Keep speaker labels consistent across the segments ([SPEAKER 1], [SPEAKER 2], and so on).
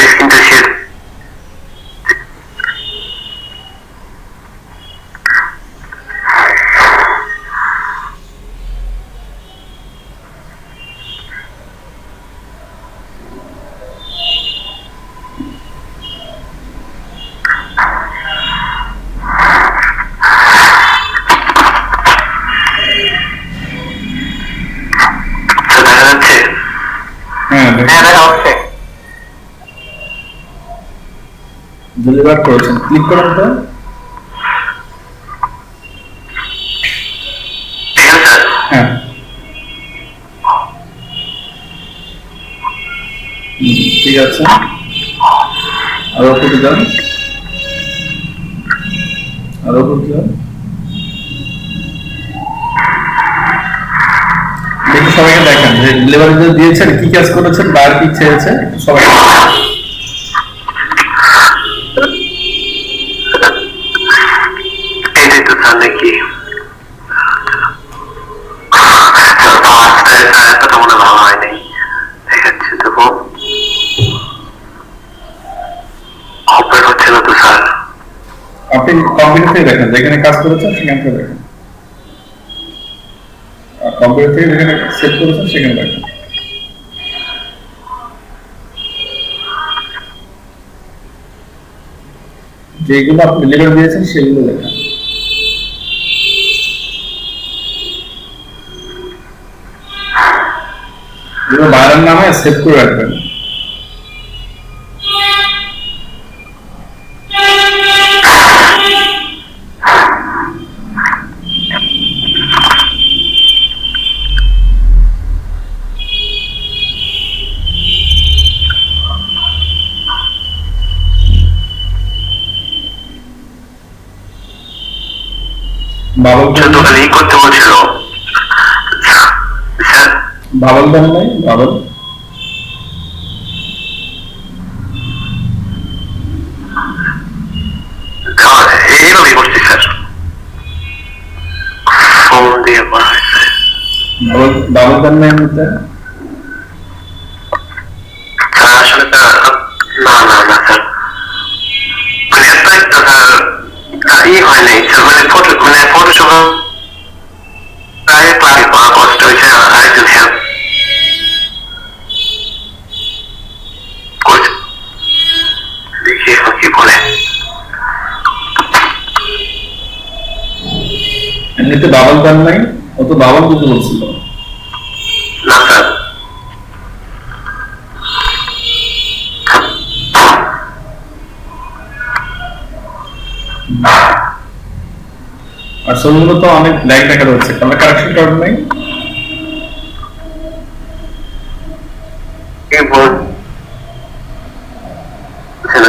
[SPEAKER 1] স্ক্রিনটা share.
[SPEAKER 2] Deliver করেছেন, click করুন তো। হ্যাঁ, ঠিক আছে, আরো উপরে যান, আরো উপরে যান, দেখি সবাইকে দেখেন যে ডেলিভারি দিয়েছেন, কি কাজ করেছেন, বার কি চেয়েছে, একটু সবাই
[SPEAKER 1] নাকি মনে ভালো হয় নাই, দেখাচ্ছে তো অপারেট হচ্ছে না তো স্যার।
[SPEAKER 2] আপনি কম্পিউটার থেকে দেখেন, যেখানে কাজ করেছেন সেখান থেকে দেখেন, কম্পিউটার থেকে যেখানে সেট করেছেন সেখানে দেখেন। যেগুলো আপনি ডেলিভারি দিয়েছেন সেগুলো দেখেন। যেগুলো বাইরের নামে সেভ করে রাখবেন। বাবল
[SPEAKER 1] করতে বলছিল
[SPEAKER 2] বাবল দেন নাই, বাবল
[SPEAKER 1] এইভাবেই করছি স্যার, ফোন দিয়ে করা হয়েছে।
[SPEAKER 2] বাবল দেন নাই মধ্যে
[SPEAKER 1] আসলে স্যার না না না স্যার, মানে একটা ই হয় নাই স্যার, মানে ফটোশপ প্রায় প্রায় করা কষ্ট হয়েছে, আরেকজন হেল্প করছে, দেখি এখন কি বলে।
[SPEAKER 2] এমনিতে বাবল দেন নাই, ও তো বাবল দিতে বলছিল
[SPEAKER 1] না স্যার।
[SPEAKER 2] আর ছবিগুলো তো অনেক ল্যাগ দেখা যাচ্ছে, কালার কারেকশন করেন নাই।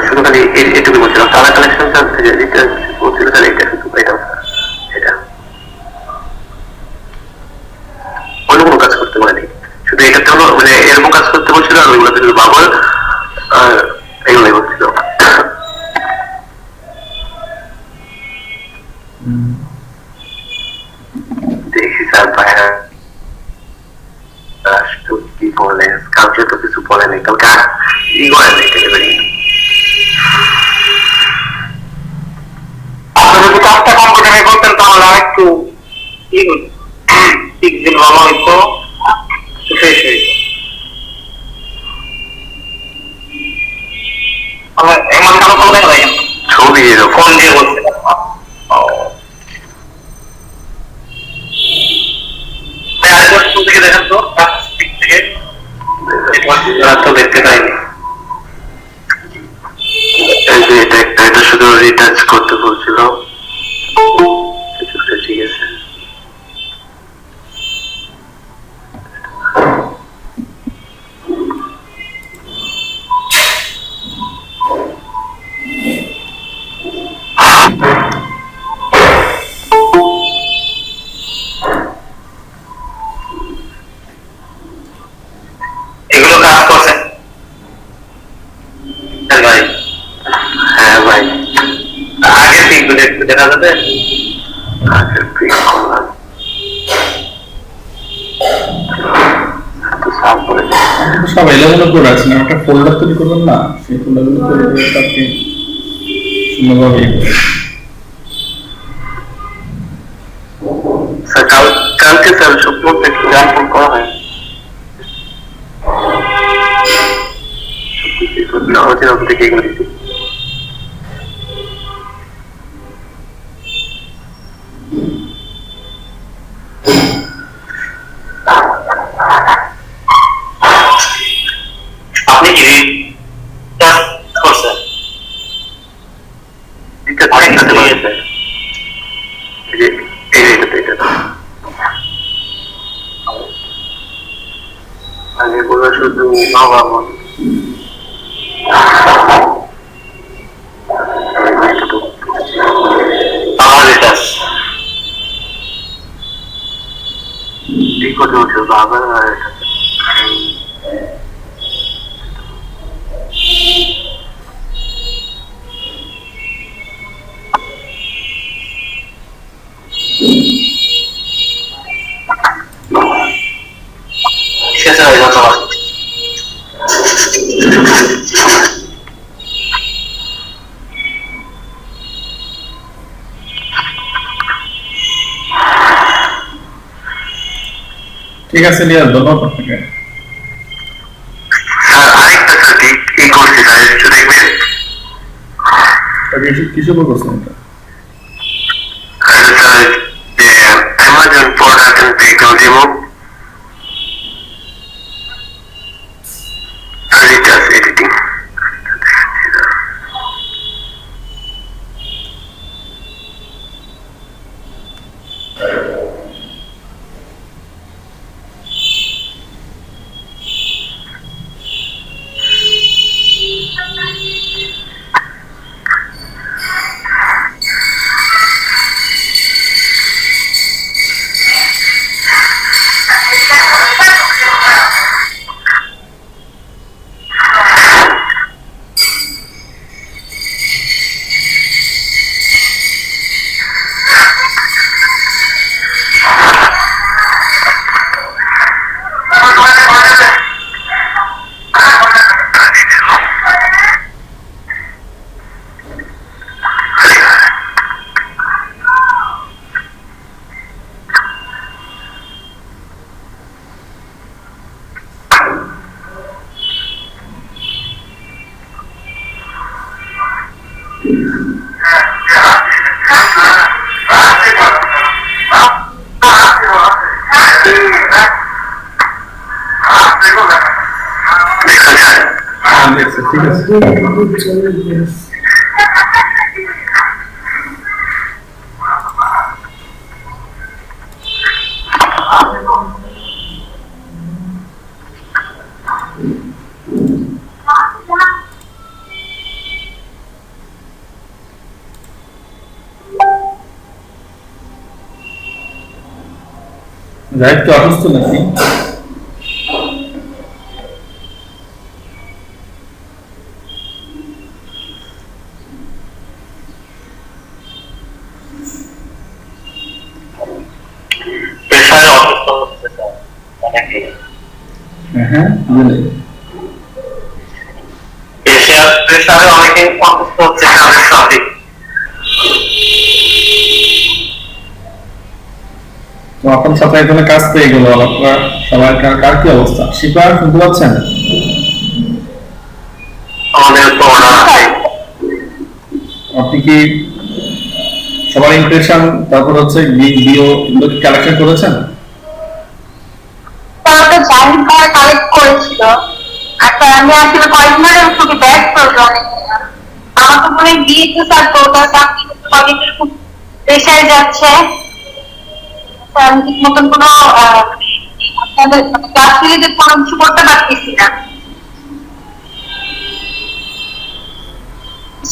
[SPEAKER 1] শুধু খালি এটুকু বলছিলাম, কালার কালেকশন যেটা বলছিল স্যার, এটা শুধু এটা এটা অন্য কোনো কাজ করতে পারেনি, শুধু এটাতে হলো মানে এরকম কাজ করতে বলছিল, আর ওইগুলোতে শুধু বাবল আর এগুলোই বলছিল। দেখি স্যার ভাইরা কি বলে, কালকে তো কিছু বলে নাই, কালকে ই করে নাই ডেলিভারি। আপনি যদি কাজটা কম্পিউটারে করতেন তাহলে আরেকটু ই ঠিক দিন ভালো হইতো, ফ্রেশ হইতো। এমন কারো ফোন দেখা যায় ছবি ফোন দিয়ে বলতে দেখেন তো তো দেখতে পাইনি, এটা শুধু রিটাচ করতে বলছিল, ঠিক আছে। এগুলো কাজ করছে ভাই? হ্যাঁ ভাই, আগের পিকগুলো একটু দেখা যাবে, আগের পিক করলাম তো সাফ করে
[SPEAKER 2] সব এলোমেলো করে রাখছেন, একটা ফোল্ডার তৈরি করবেন না, সেই ফোল্ডারগুলো তৈরি করে আপনি সুন্দরভাবে ইয়ে করবেন।
[SPEAKER 1] স্যার কালকে স্যার শুক্রবার থেকে গান ফোন করা হয় থেকে এগুলো দিচ্ছি। আপনি কি করছেন? শুধু বাবা মা বাবা শেষ হয়ে যাচ্ছে।
[SPEAKER 2] ঠিক আছে লিয়াস, ধন্যবাদ আপনাকে।
[SPEAKER 1] স্যার আরেকটা স্যার কি করছি স্যার একটু দেখবেন।
[SPEAKER 2] কিছু করছেন এটা?
[SPEAKER 1] স্যার যে Amazon product and technology move features editing.
[SPEAKER 2] ঠিক আছে। জাহিদ কি অসুস্থ নাকি? হ্যাঁ বলে
[SPEAKER 1] এশিয়ার প্রেসারে অনেকে অসুস্থ হচ্ছে কাজের সাথে।
[SPEAKER 2] তো এখন সাপ্লাই জন্য কাজ পেয়ে গেল, আপনারা সবার কার কি অবস্থা? শিপা শুনতে পাচ্ছেন?
[SPEAKER 1] আমাদের তো
[SPEAKER 2] আপনি কি সবার ইমপ্রেশন তারপর হচ্ছে ভিডিও এগুলো কি কালেকশন করেছেন?
[SPEAKER 3] তাহলে জাহিদ ভাই কালেক্ট করেছিল। আচ্ছা আমি আসলে কয়েকদিনের খুবই ব্যস্ত অনেক, আমার তো মনে দিয়েছে স্যার, তো ওটা চাকরি কলেজের খুব প্রেশারে যাচ্ছে, আমি ঠিক মতন কোনো আপনাদের ক্লাস রিলেটেড কোনো কিছু করতে পারতেছি না।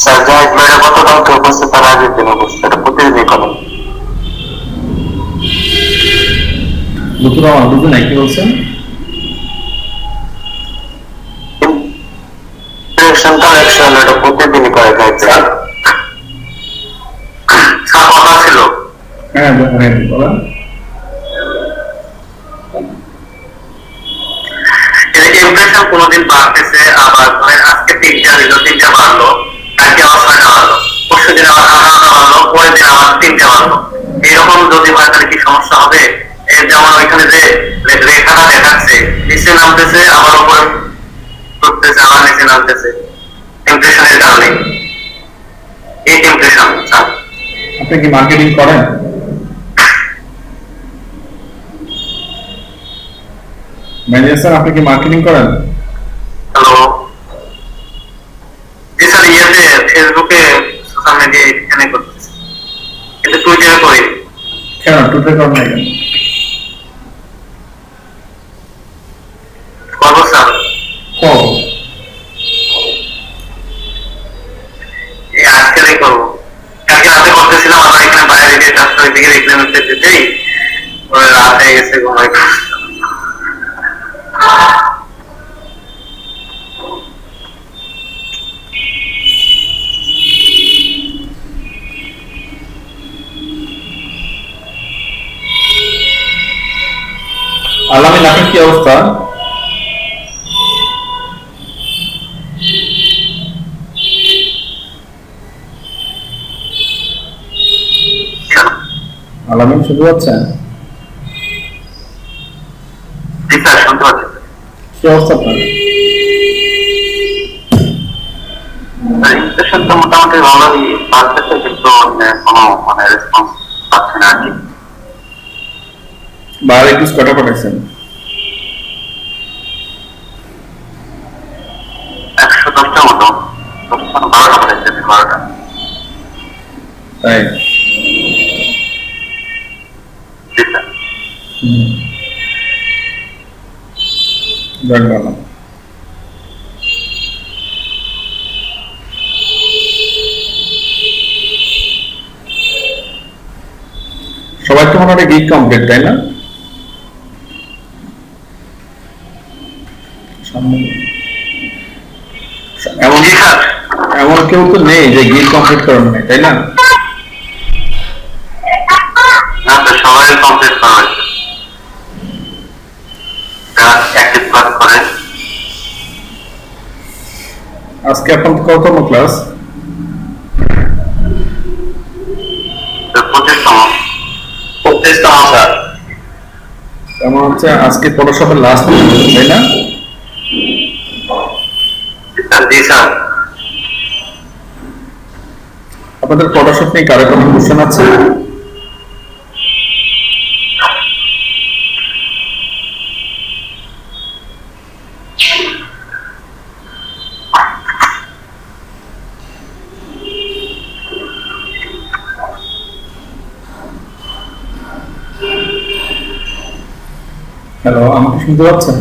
[SPEAKER 1] স্যার জাহিদ ভাইয়ের গতকালকে উপস্থিত তার আগের দিন উপস্থিত, এটা প্রতিদিনই করেন।
[SPEAKER 2] দুপুরে আমার বুঝুন কি বলছেন?
[SPEAKER 1] কালেকশন এটা প্রতিদিনই করে থাকছে। স্যার কথা ছিল।
[SPEAKER 2] হ্যাঁ বলেন।
[SPEAKER 1] এটা ইমপ্রেশন ইমপ্রেশন কোনোদিন বাড়তেছে, আবার ধরেন আজকে 3টা হইলো, 3টা বাড়লো, কালকে আবার 6টা বাড়লো, পরশু দিন আবার 8টা বাড়লো, পরের দিন আবার 3টা বাড়লো। এরকম যদি হয় তাহলে কি সমস্যা হবে? এর যেমন ওইখানে যে রেখাটা দেখাচ্ছে, নিচে নামতেছে আবার উপরে উঠতেছে, আবার নিচে নামতেছে, ইমপ্রেশনের কারণে। এই ইমপ্রেশন।
[SPEAKER 2] আপনি কি মার্কেটিং করেন? ম্যানেজার স্যার, আপনি কি মার্কেটিং করেন?
[SPEAKER 1] হ্যালো, জি স্যার, ইয়েতে ফেসবুকে, সোশ্যাল মিডিয়া এখানে করতেছি, কিন্তু টুইটারে করি।
[SPEAKER 2] কেন টুইটার করেন না কেন?
[SPEAKER 1] করবো স্যার,
[SPEAKER 2] ও
[SPEAKER 1] এই আজকেই করবো। কালকে রাতে করতেছিলাম, আবার এখানে বাইরে গিয়ে রাস্তার দিকে এক্সাম দিতেই ওই রাত হয়ে গেছে, ঘুমাই।
[SPEAKER 2] আলামিন, আপনার কি অবস্থা? আলামিন শুনতে পাচ্ছেন?
[SPEAKER 1] জি স্যার, শুনতে পাচ্ছি।
[SPEAKER 2] কি অবস্থা আপনার?
[SPEAKER 1] ইমপ্রেশন তো মোটামুটি ভালোই পাচ্ছে, কিন্তু কোনো মানে রেসপন্স পাচ্ছে না আর কি।
[SPEAKER 2] বাইরে একটু কটা পাঠাচ্ছেন?
[SPEAKER 1] 110টা মতো, 12টা পাঠাচ্ছে, 12টা।
[SPEAKER 2] তাই?
[SPEAKER 1] জি স্যার।
[SPEAKER 2] জয়েন করলাম। সবাই তো মোটামুটি গিগ কমপ্লিট, তাই না? এমন
[SPEAKER 1] জি স্যার।
[SPEAKER 2] এমন কেউ তো নেই যে গিগ কমপ্লিট করেন নাই, তাই না?
[SPEAKER 1] না স্যার, সবাই কমপ্লিট করা হয়েছে। অ্যাক্টিভ ক্লাস করে।
[SPEAKER 2] আজকে আপনার কততম ক্লাস?
[SPEAKER 1] 25তম। 25তম স্যার।
[SPEAKER 2] এমন হচ্ছে আজকে ফটোশপের লাস্ট, তাই না?
[SPEAKER 1] জি স্যার।
[SPEAKER 2] আপনাদের ফটোশপ নিয়ে কারো কোনো কোশ্চেন আছে? হ্যালো, আমাকে শুনতে পাচ্ছেন?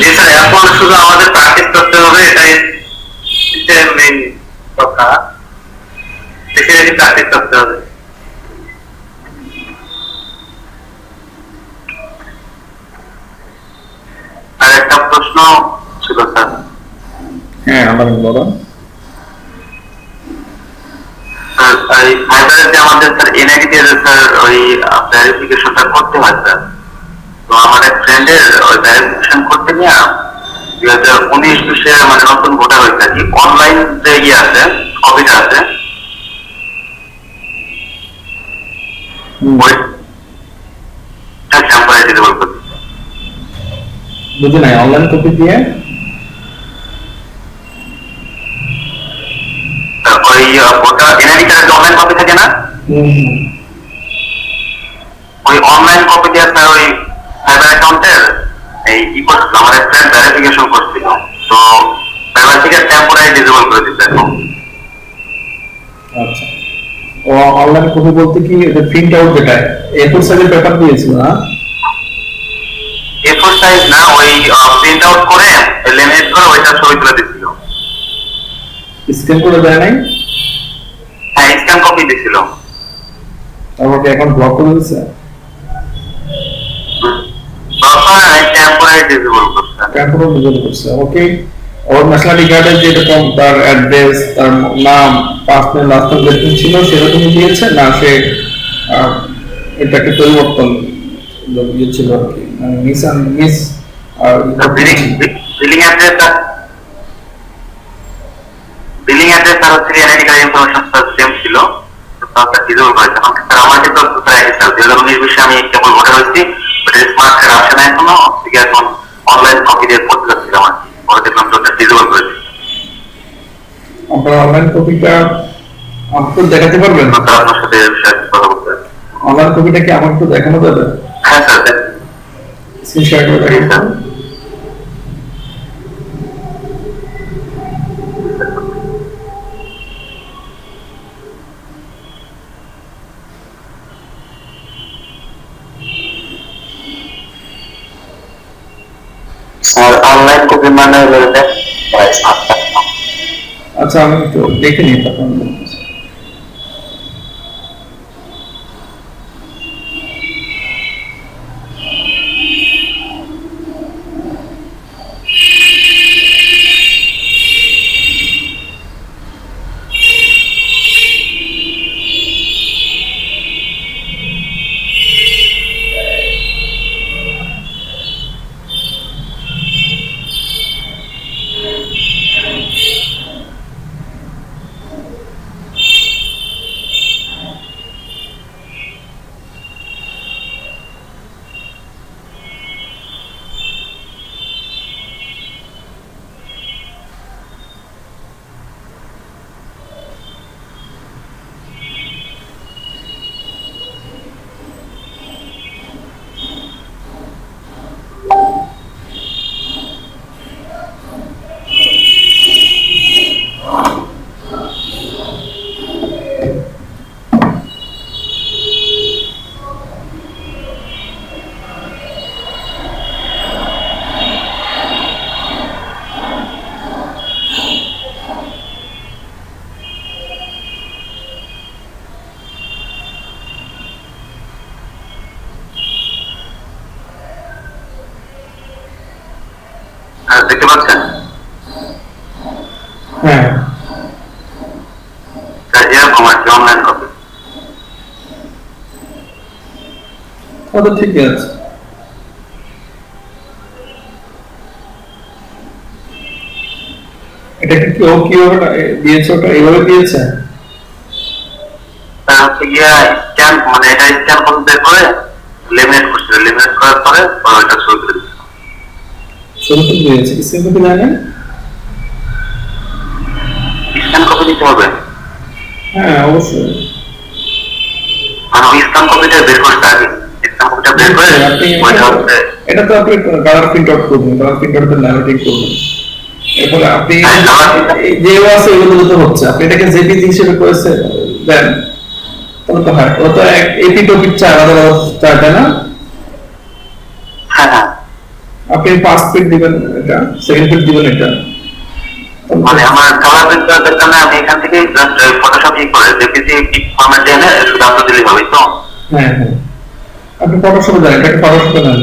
[SPEAKER 1] জি স্যার, এখন শুধু আমাদের প্র্যাকটিস করতে হবে, এটাই মেইন কথা। বেশি বেশি প্র্যাকটিস করতে হবে। আর একটা প্রশ্ন ছিল স্যার।
[SPEAKER 2] হ্যাঁ, আমার বলো।
[SPEAKER 1] ফাইবারের যে আমাদের স্যার এনআইডি দিয়ে স্যার ওই ভেরিফিকেশনটা করতে হয় স্যার। তো আমার এক ফ্রেন্ডের ওই ভেরিফিকেশন করতে নিয়ে 2019-20 মানে নতুন ভোটার হয়েছে আর কি, অনলাইন যে ইয়ে আছে, কপিটা আছে, ওইটা টেম্পোরারি ডিসেবল করতে।
[SPEAKER 2] বুঝি নাই, অনলাইন কপি দিয়ে
[SPEAKER 1] ওই ভোটার এনআইডি কার্ডের অনলাইন কপি থাকে না, ওই অনলাইন কপি দিয়ে স্যার ওই ফাইবার অ্যাকাউন্টের এই ই করছিল, আমার এক ফ্রেন্ড ভেরিফিকেশন করছিল, তো ফাইবার থেকে টেম্পোরারি ডিসেবল করে দিতে এখন।
[SPEAKER 2] আচ্ছা, ও অনলাইন কপি বলতে কি এটা প্রিন্ট আউট, যেটা A4 সাইজের পেপার দিয়েছিল না?
[SPEAKER 1] A4 সাইজ না, ওই প্রিন্ট আউট করে লেমিনেট করে ওইটা ছবি তুলে দিছিল।
[SPEAKER 2] স্ক্যান করে দেয় নাই?
[SPEAKER 1] হ্যাঁ, স্ক্যান কপি দিছিল।
[SPEAKER 2] তারপর কি এখন ব্লক করে দিচ্ছে?
[SPEAKER 1] টেম্পোরারি ডিসেবল করছে।
[SPEAKER 2] তারপরে বুঝতে করছে। ওকে, ওর ন্যাশনালিটি কার্ডের যেরকম তার অ্যাড্রেস, তার নাম, ফার্স্ট নেম, লাস্ট নেম যেরকম ছিল সেরকমই দিয়েছে না, সে এটাকে পরিবর্তন দিয়েছিল আর কি, মিস আর
[SPEAKER 1] বিলিং অ্যাড্রেস আর হচ্ছে এনআইডি কার্ড ইনফরমেশন সেম ছিল, তারটা ডিজেবল করেছে। এখন স্যার আমার কিন্তু স্যার 2019 আমি কেবল ভোটার হয়েছি, ওটা স্মার্ট কার্ড আসে না এখনো, ঠিক আছে। এখন অনলাইন কপি দিয়ে পড়তে যাচ্ছিলাম আর কি, পরে দেখলাম তো ওটা ডিজেবল করেছে।
[SPEAKER 2] আপনার অনলাইন কপিটা আমাকে দেখাতে পারবেন?
[SPEAKER 1] আপনার সাথে কথা বলতে।
[SPEAKER 2] অনলাইন কপিটা কি আমাকে একটু দেখানো যাবে?
[SPEAKER 1] হ্যাঁ স্যার,
[SPEAKER 2] স্ক্রিন শেয়ার করে দেখান।
[SPEAKER 1] স্যার অনলাইন কপি মানে
[SPEAKER 2] আচ্ছা আমি একটু দেখে নিই তখন।
[SPEAKER 1] দেখতে পাচ্ছেন?
[SPEAKER 2] হ্যাঁ
[SPEAKER 1] এরকম আর কি অনলাইন কপি।
[SPEAKER 2] তাহলে ঠিক আছে। এটা কি কেউ কিভাবে দিয়েছে? ওটা এইভাবে দিয়েছে?
[SPEAKER 1] হচ্ছে গিয়া স্ক্যান, মানে এটা স্ক্যান করতে করে লেমিনেট করছিল, লেমিনেট করার পরে ওইটা ছবি করে দিচ্ছে।
[SPEAKER 2] ছবি তো দিয়েছে, স্ক্যান কপি দেয় না?
[SPEAKER 1] স্ক্যান কপি দিতে হবে?
[SPEAKER 2] হ্যাঁ অবশ্যই।
[SPEAKER 1] মানে ওই স্ক্যান কপিটা বের করতে আগে, স্ক্যান কপিটা বের করে ওইটা হচ্ছে
[SPEAKER 2] এটা তো আপনি কালার প্রিন্ট আউট করবেন, কালার প্রিন্ট আউট করে ল্যামিনেটিং করবেন। এরপরে আপনি যে আছে এগুলো তো হচ্ছে, আপনি এটাকে জেপিজি হিসেবে করেছে দেন তাহলে তো হয়। ও তো এক এপি টপিক চাই, আলাদা আলাদা চাই, তাই না?
[SPEAKER 1] হ্যাঁ হ্যাঁ।
[SPEAKER 2] আপনি ফার্স্ট প্রিন্ট দিবেন এটা, সেকেন্ড প্রিন্ট দিবেন এটা।
[SPEAKER 1] মানে আমার কালার প্রিন্ট করার দরকার না, আমি এখান থেকে জাস্ট ফটোশপ ই করে জেপিজি ফরম্যাট এনে শুধু আপলোড দিলেই হবে তো?
[SPEAKER 2] হ্যাঁ হ্যাঁ, আপনি ফটোশপে যান, এটাকে ফটোশপে নেন।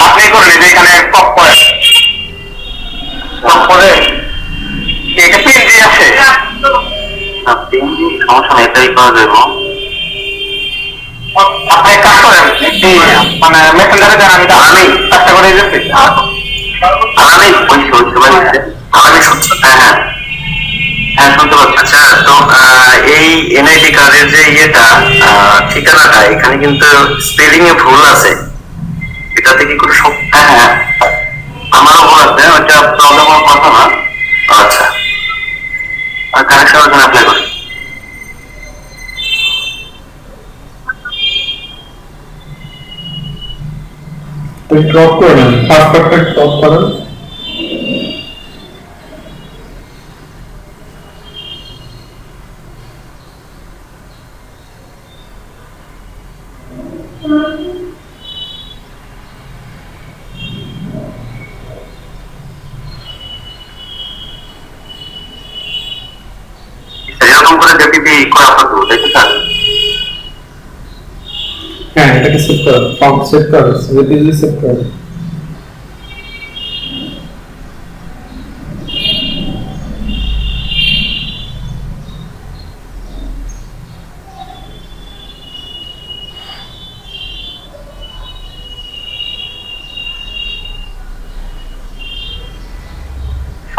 [SPEAKER 1] আপনি করলেন যে এখানে টপ করে এটা পিএনজি আছে, পিএনজি সমস্যা নেই, এটাই করা যাবে। আপনি কাজ করেন মানে মেসেঞ্জারে যান, আমি কাজটা করে দিচ্ছি। আমি হ্যাঁ হ্যাঁ হ্যাঁ শুনতে পাচ্ছি। আচ্ছা তো এই এনআইডি কার্ডের যে ইয়েটা ঠিকানাটা, এখানে কিন্তু স্পেলিং এ ভুল আছে, এটাতে কি কোনো হ্যাঁ হ্যাঁ আমারও ভুল আছে, ওটা প্রবলেম হওয়ার কথা না। আচ্ছা আর কারেকশনের জন্য অ্যাপ্লাই করি।
[SPEAKER 2] ড্রপ করে নেন, ফার্স্ট পার্টটা ড্রপ করেন।
[SPEAKER 1] এরকম করে জেপিজি করা হতো, তাই তো স্যার?
[SPEAKER 2] হ্যাঁ, এটাকে সেভ করেন, ফন্ট সেভ করেন, জেপিজি সেভ করেন।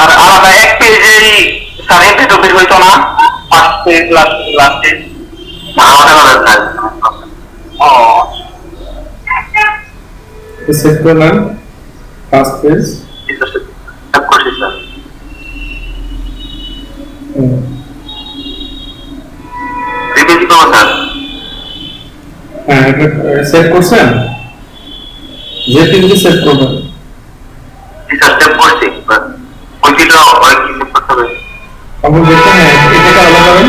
[SPEAKER 1] আর আলাদা এক পেজেই স্যার এমপি টপিক হইতো না, ফার্স্ট পেজ লাস্ট পেজ আলাদা আলাদা স্যার। ও
[SPEAKER 2] সেভ করে নেন ফার্স্ট পেজ।
[SPEAKER 1] সব করছি স্যার। রিপিট করবো স্যার?
[SPEAKER 2] হ্যাঁ, এটা সেভ করছেন, জেপিজি সেভ করবেন।
[SPEAKER 1] জি স্যার, সেভ করছি। ওইটিটা ওই কি সেভ করতে হবে?
[SPEAKER 2] তারপর দেখেন এটাকে আলাদা করেন।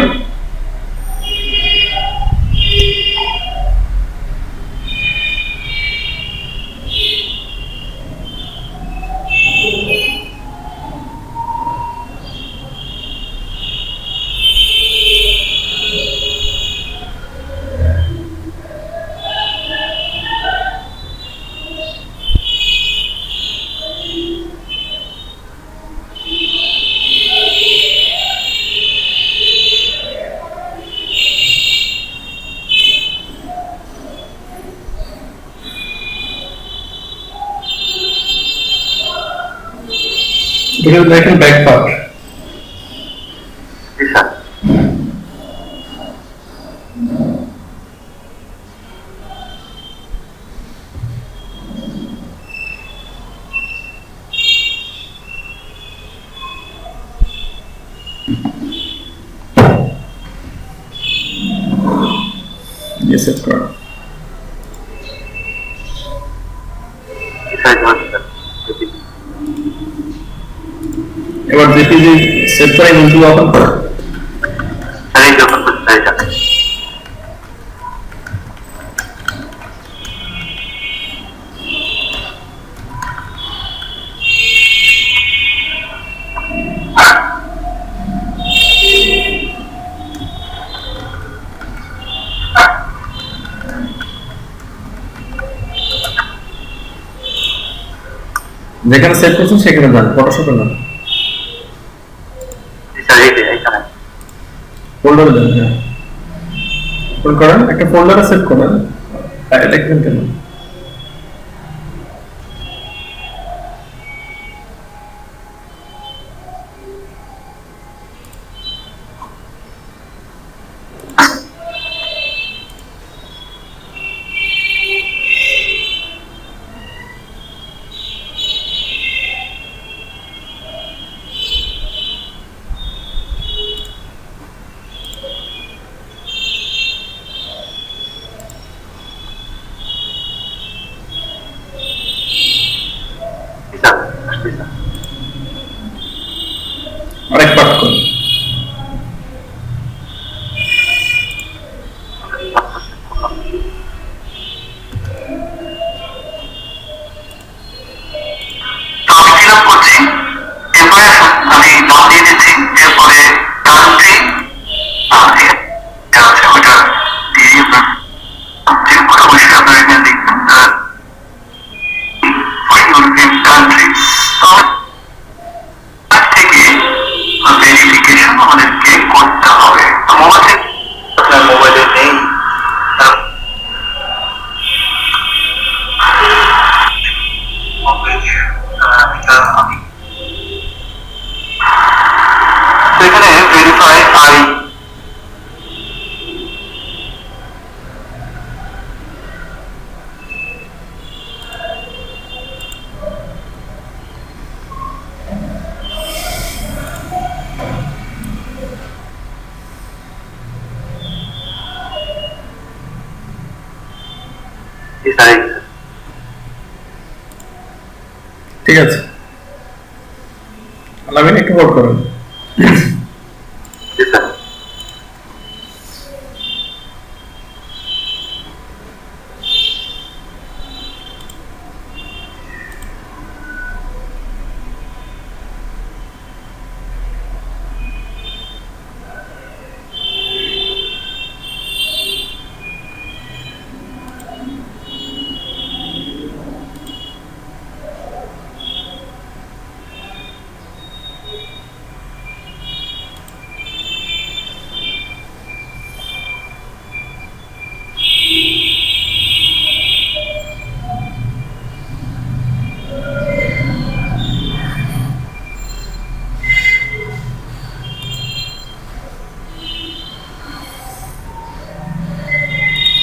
[SPEAKER 2] এখানে দেখেন ব্যাক পার্ট।
[SPEAKER 1] জি স্যার।
[SPEAKER 2] সেভ করেন।
[SPEAKER 1] জি স্যার, স্যার।
[SPEAKER 2] এবার জেপিজি সেভ করে ইমেলটি ওপেন করেন।
[SPEAKER 1] স্যার এই যখন করতে চাই স্যার।
[SPEAKER 2] যেখানে সেভ করছেন সেখানে যান, ফটোশপে যান,
[SPEAKER 1] জি স্যার, এই যে এইখানে।
[SPEAKER 2] ফোল্ডারে যান। হ্যাঁ, ওপেন করেন, একটা ফোল্ডারে সেভ করেন। দেখবেন কেন?
[SPEAKER 1] জি স্যার, আসছি স্যার।
[SPEAKER 2] অনেক পাঠ করুন।
[SPEAKER 1] তো আমি ফিল আপ করছি, এরপরে আমি নাম দিয়ে দিচ্ছি, এরপরে কান্ট্রি আছে ওইটা দিয়ে যে কথা বলছি আপনারা এখানে লিখবেন ইউরোপিয়ান কান্ট্রি। থেকে ভেরিফিকেশন আমাদেরকে করতে হবে। তো মোবাইলে আপনার মোবাইলে নেই, আমি তো এখানে ভেরিফাই আই
[SPEAKER 2] ঠিক আছে, আলামিন একটু হোল্ড করুন।
[SPEAKER 1] জি স্যার।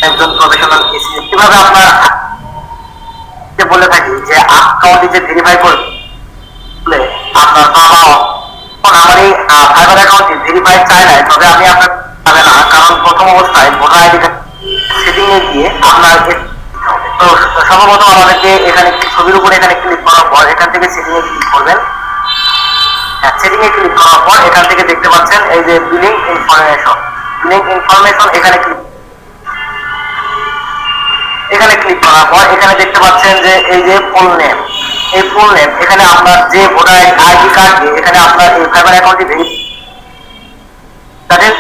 [SPEAKER 1] একজন প্রফেশনাল এসিএস কিভাবে আপনার বলে থাকি যে অ্যাকাউন্টে যে ভেরিফাই করলে আপনার বাবা আমার এই ফাইবার অ্যাকাউন্টে ভেরিফাই চায় না, তবে আমি আপনার পাবে না, কারণ প্রথম অবস্থায় ভোটার আইডি সেটিং এ গিয়ে আপনার তো সর্বপ্রথম আমাদেরকে এখানে ছবির উপরে এখানে ক্লিক করার পর এখান থেকে সেটিং এ ক্লিক করবেন। সেটিং এ ক্লিক করার পর এখান থেকে দেখতে পাচ্ছেন এই যে বিলিং ইনফরমেশন, এখানে ক্লিক করার পর এখানে দেখতে পাচ্ছেন যে এই যে ফুল নেম, এই ফুল নেম এখানে আপনার যে ভোটার আইডি কার্ড দিয়ে এখানে আপনার এই ফাইবার অ্যাকাউন্টে তাদের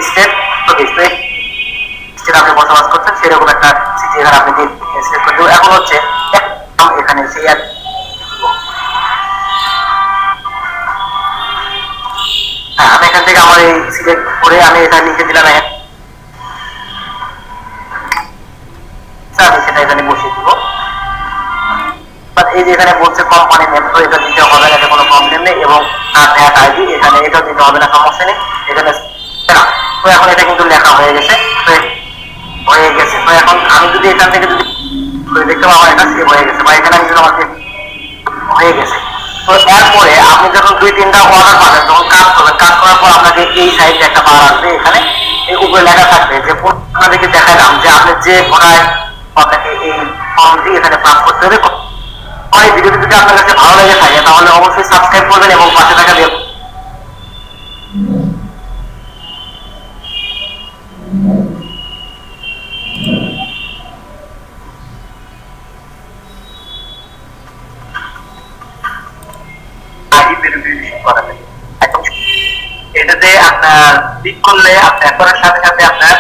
[SPEAKER 1] স্টেট আপনি বসবাস করছেন সেরকম একটা সিটি এখানে আপনি সিলেক্ট করে দেবেন। এখন হচ্ছে এখানে সেই হ্যাঁ আমি এখান থেকে আমার এই সিলেক্ট করে আমি এটা লিখে দিলাম, আমি সেটা এখানে বসিয়ে দিব। এই যে এখানে বলছে কোম্পানি নেম, তো এটা দিতে হবে না, এটা কোনো প্রবলেম নেই, এবং ভ্যাট আইডি এখানে এটা দিতে হবে না, সমস্যা নেই এখানে। তো এখন এটা কিন্তু লেখা হয়ে গেছে। তো এখন আমি যদি এখান থেকে যদি দেখতে পাবো এটা সেভ হয়ে গেছে, বা এখানে আমি যদি আমাকে হয়ে গেছে। তো এরপরে আপনি যখন 2-3টা অর্ডার পাবেন, যখন কাজ করবেন, কাজ করার পর আপনাকে এই সাইডে একটা বার আসবে, এখানে এই উপরে লেখা থাকবে যে আপনাদেরকে দেখালাম যে আপনি যে ভোটার আপনাকে এই ফর্মটি এখানে পাস করতে হবে। এই ভিডিওটি যদি আপনার কাছে ভালো লেগে থাকে তাহলে অবশ্যই সাবস্ক্রাইব করবেন এবং পাশে থাকা বেল এটাতে আপনার ক্লিক করলে আপনার করার সাথে সাথে আপনার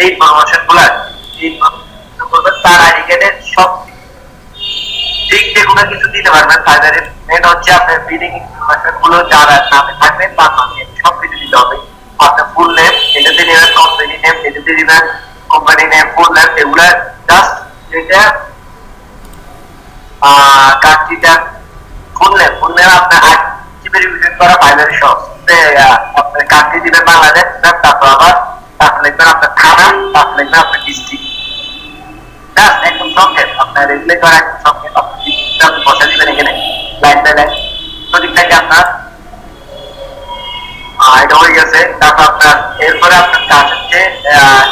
[SPEAKER 1] এই ইনফরমেশন গুলো করবেন, তার আইডি কার্ডের সব দিক দিয়ে কোনো কিছু দিতে পারবেন। ফাইবারের মেন হচ্ছে আপনার বিলিং ইনফরমেশন গুলো যারা নামে থাকবেন তার নামে সব কিছু দিতে হবে। আপনার ফুল নেম এটাতে নেবেন, কোম্পানি নেম এটাতে দিবেন, কোম্পানি নেম ফুল নেম এগুলা জাস্ট এটা কার্ডটিটা ফুল নেম আপনার আইডি ভেরিফিকেশন করা ফাইবারের সব আপনার কার্ডটি দিবেন বাংলাদেশ, তারপর আবার তারপর লিখবেন আপনার থানা, তারপর লিখবেন আপনার ডিস্ট্রিক্ট, একদম সংক্ষেপ আপনার রেগুলেট করা একদম সংক্ষেপ আপনি বসে দিবেন এখানে লাইন বাই লাইন প্রত্যেকটাকে আপনার এটা হয়ে গেছে। তারপর আপনার এরপরে আপনার কাজ হচ্ছে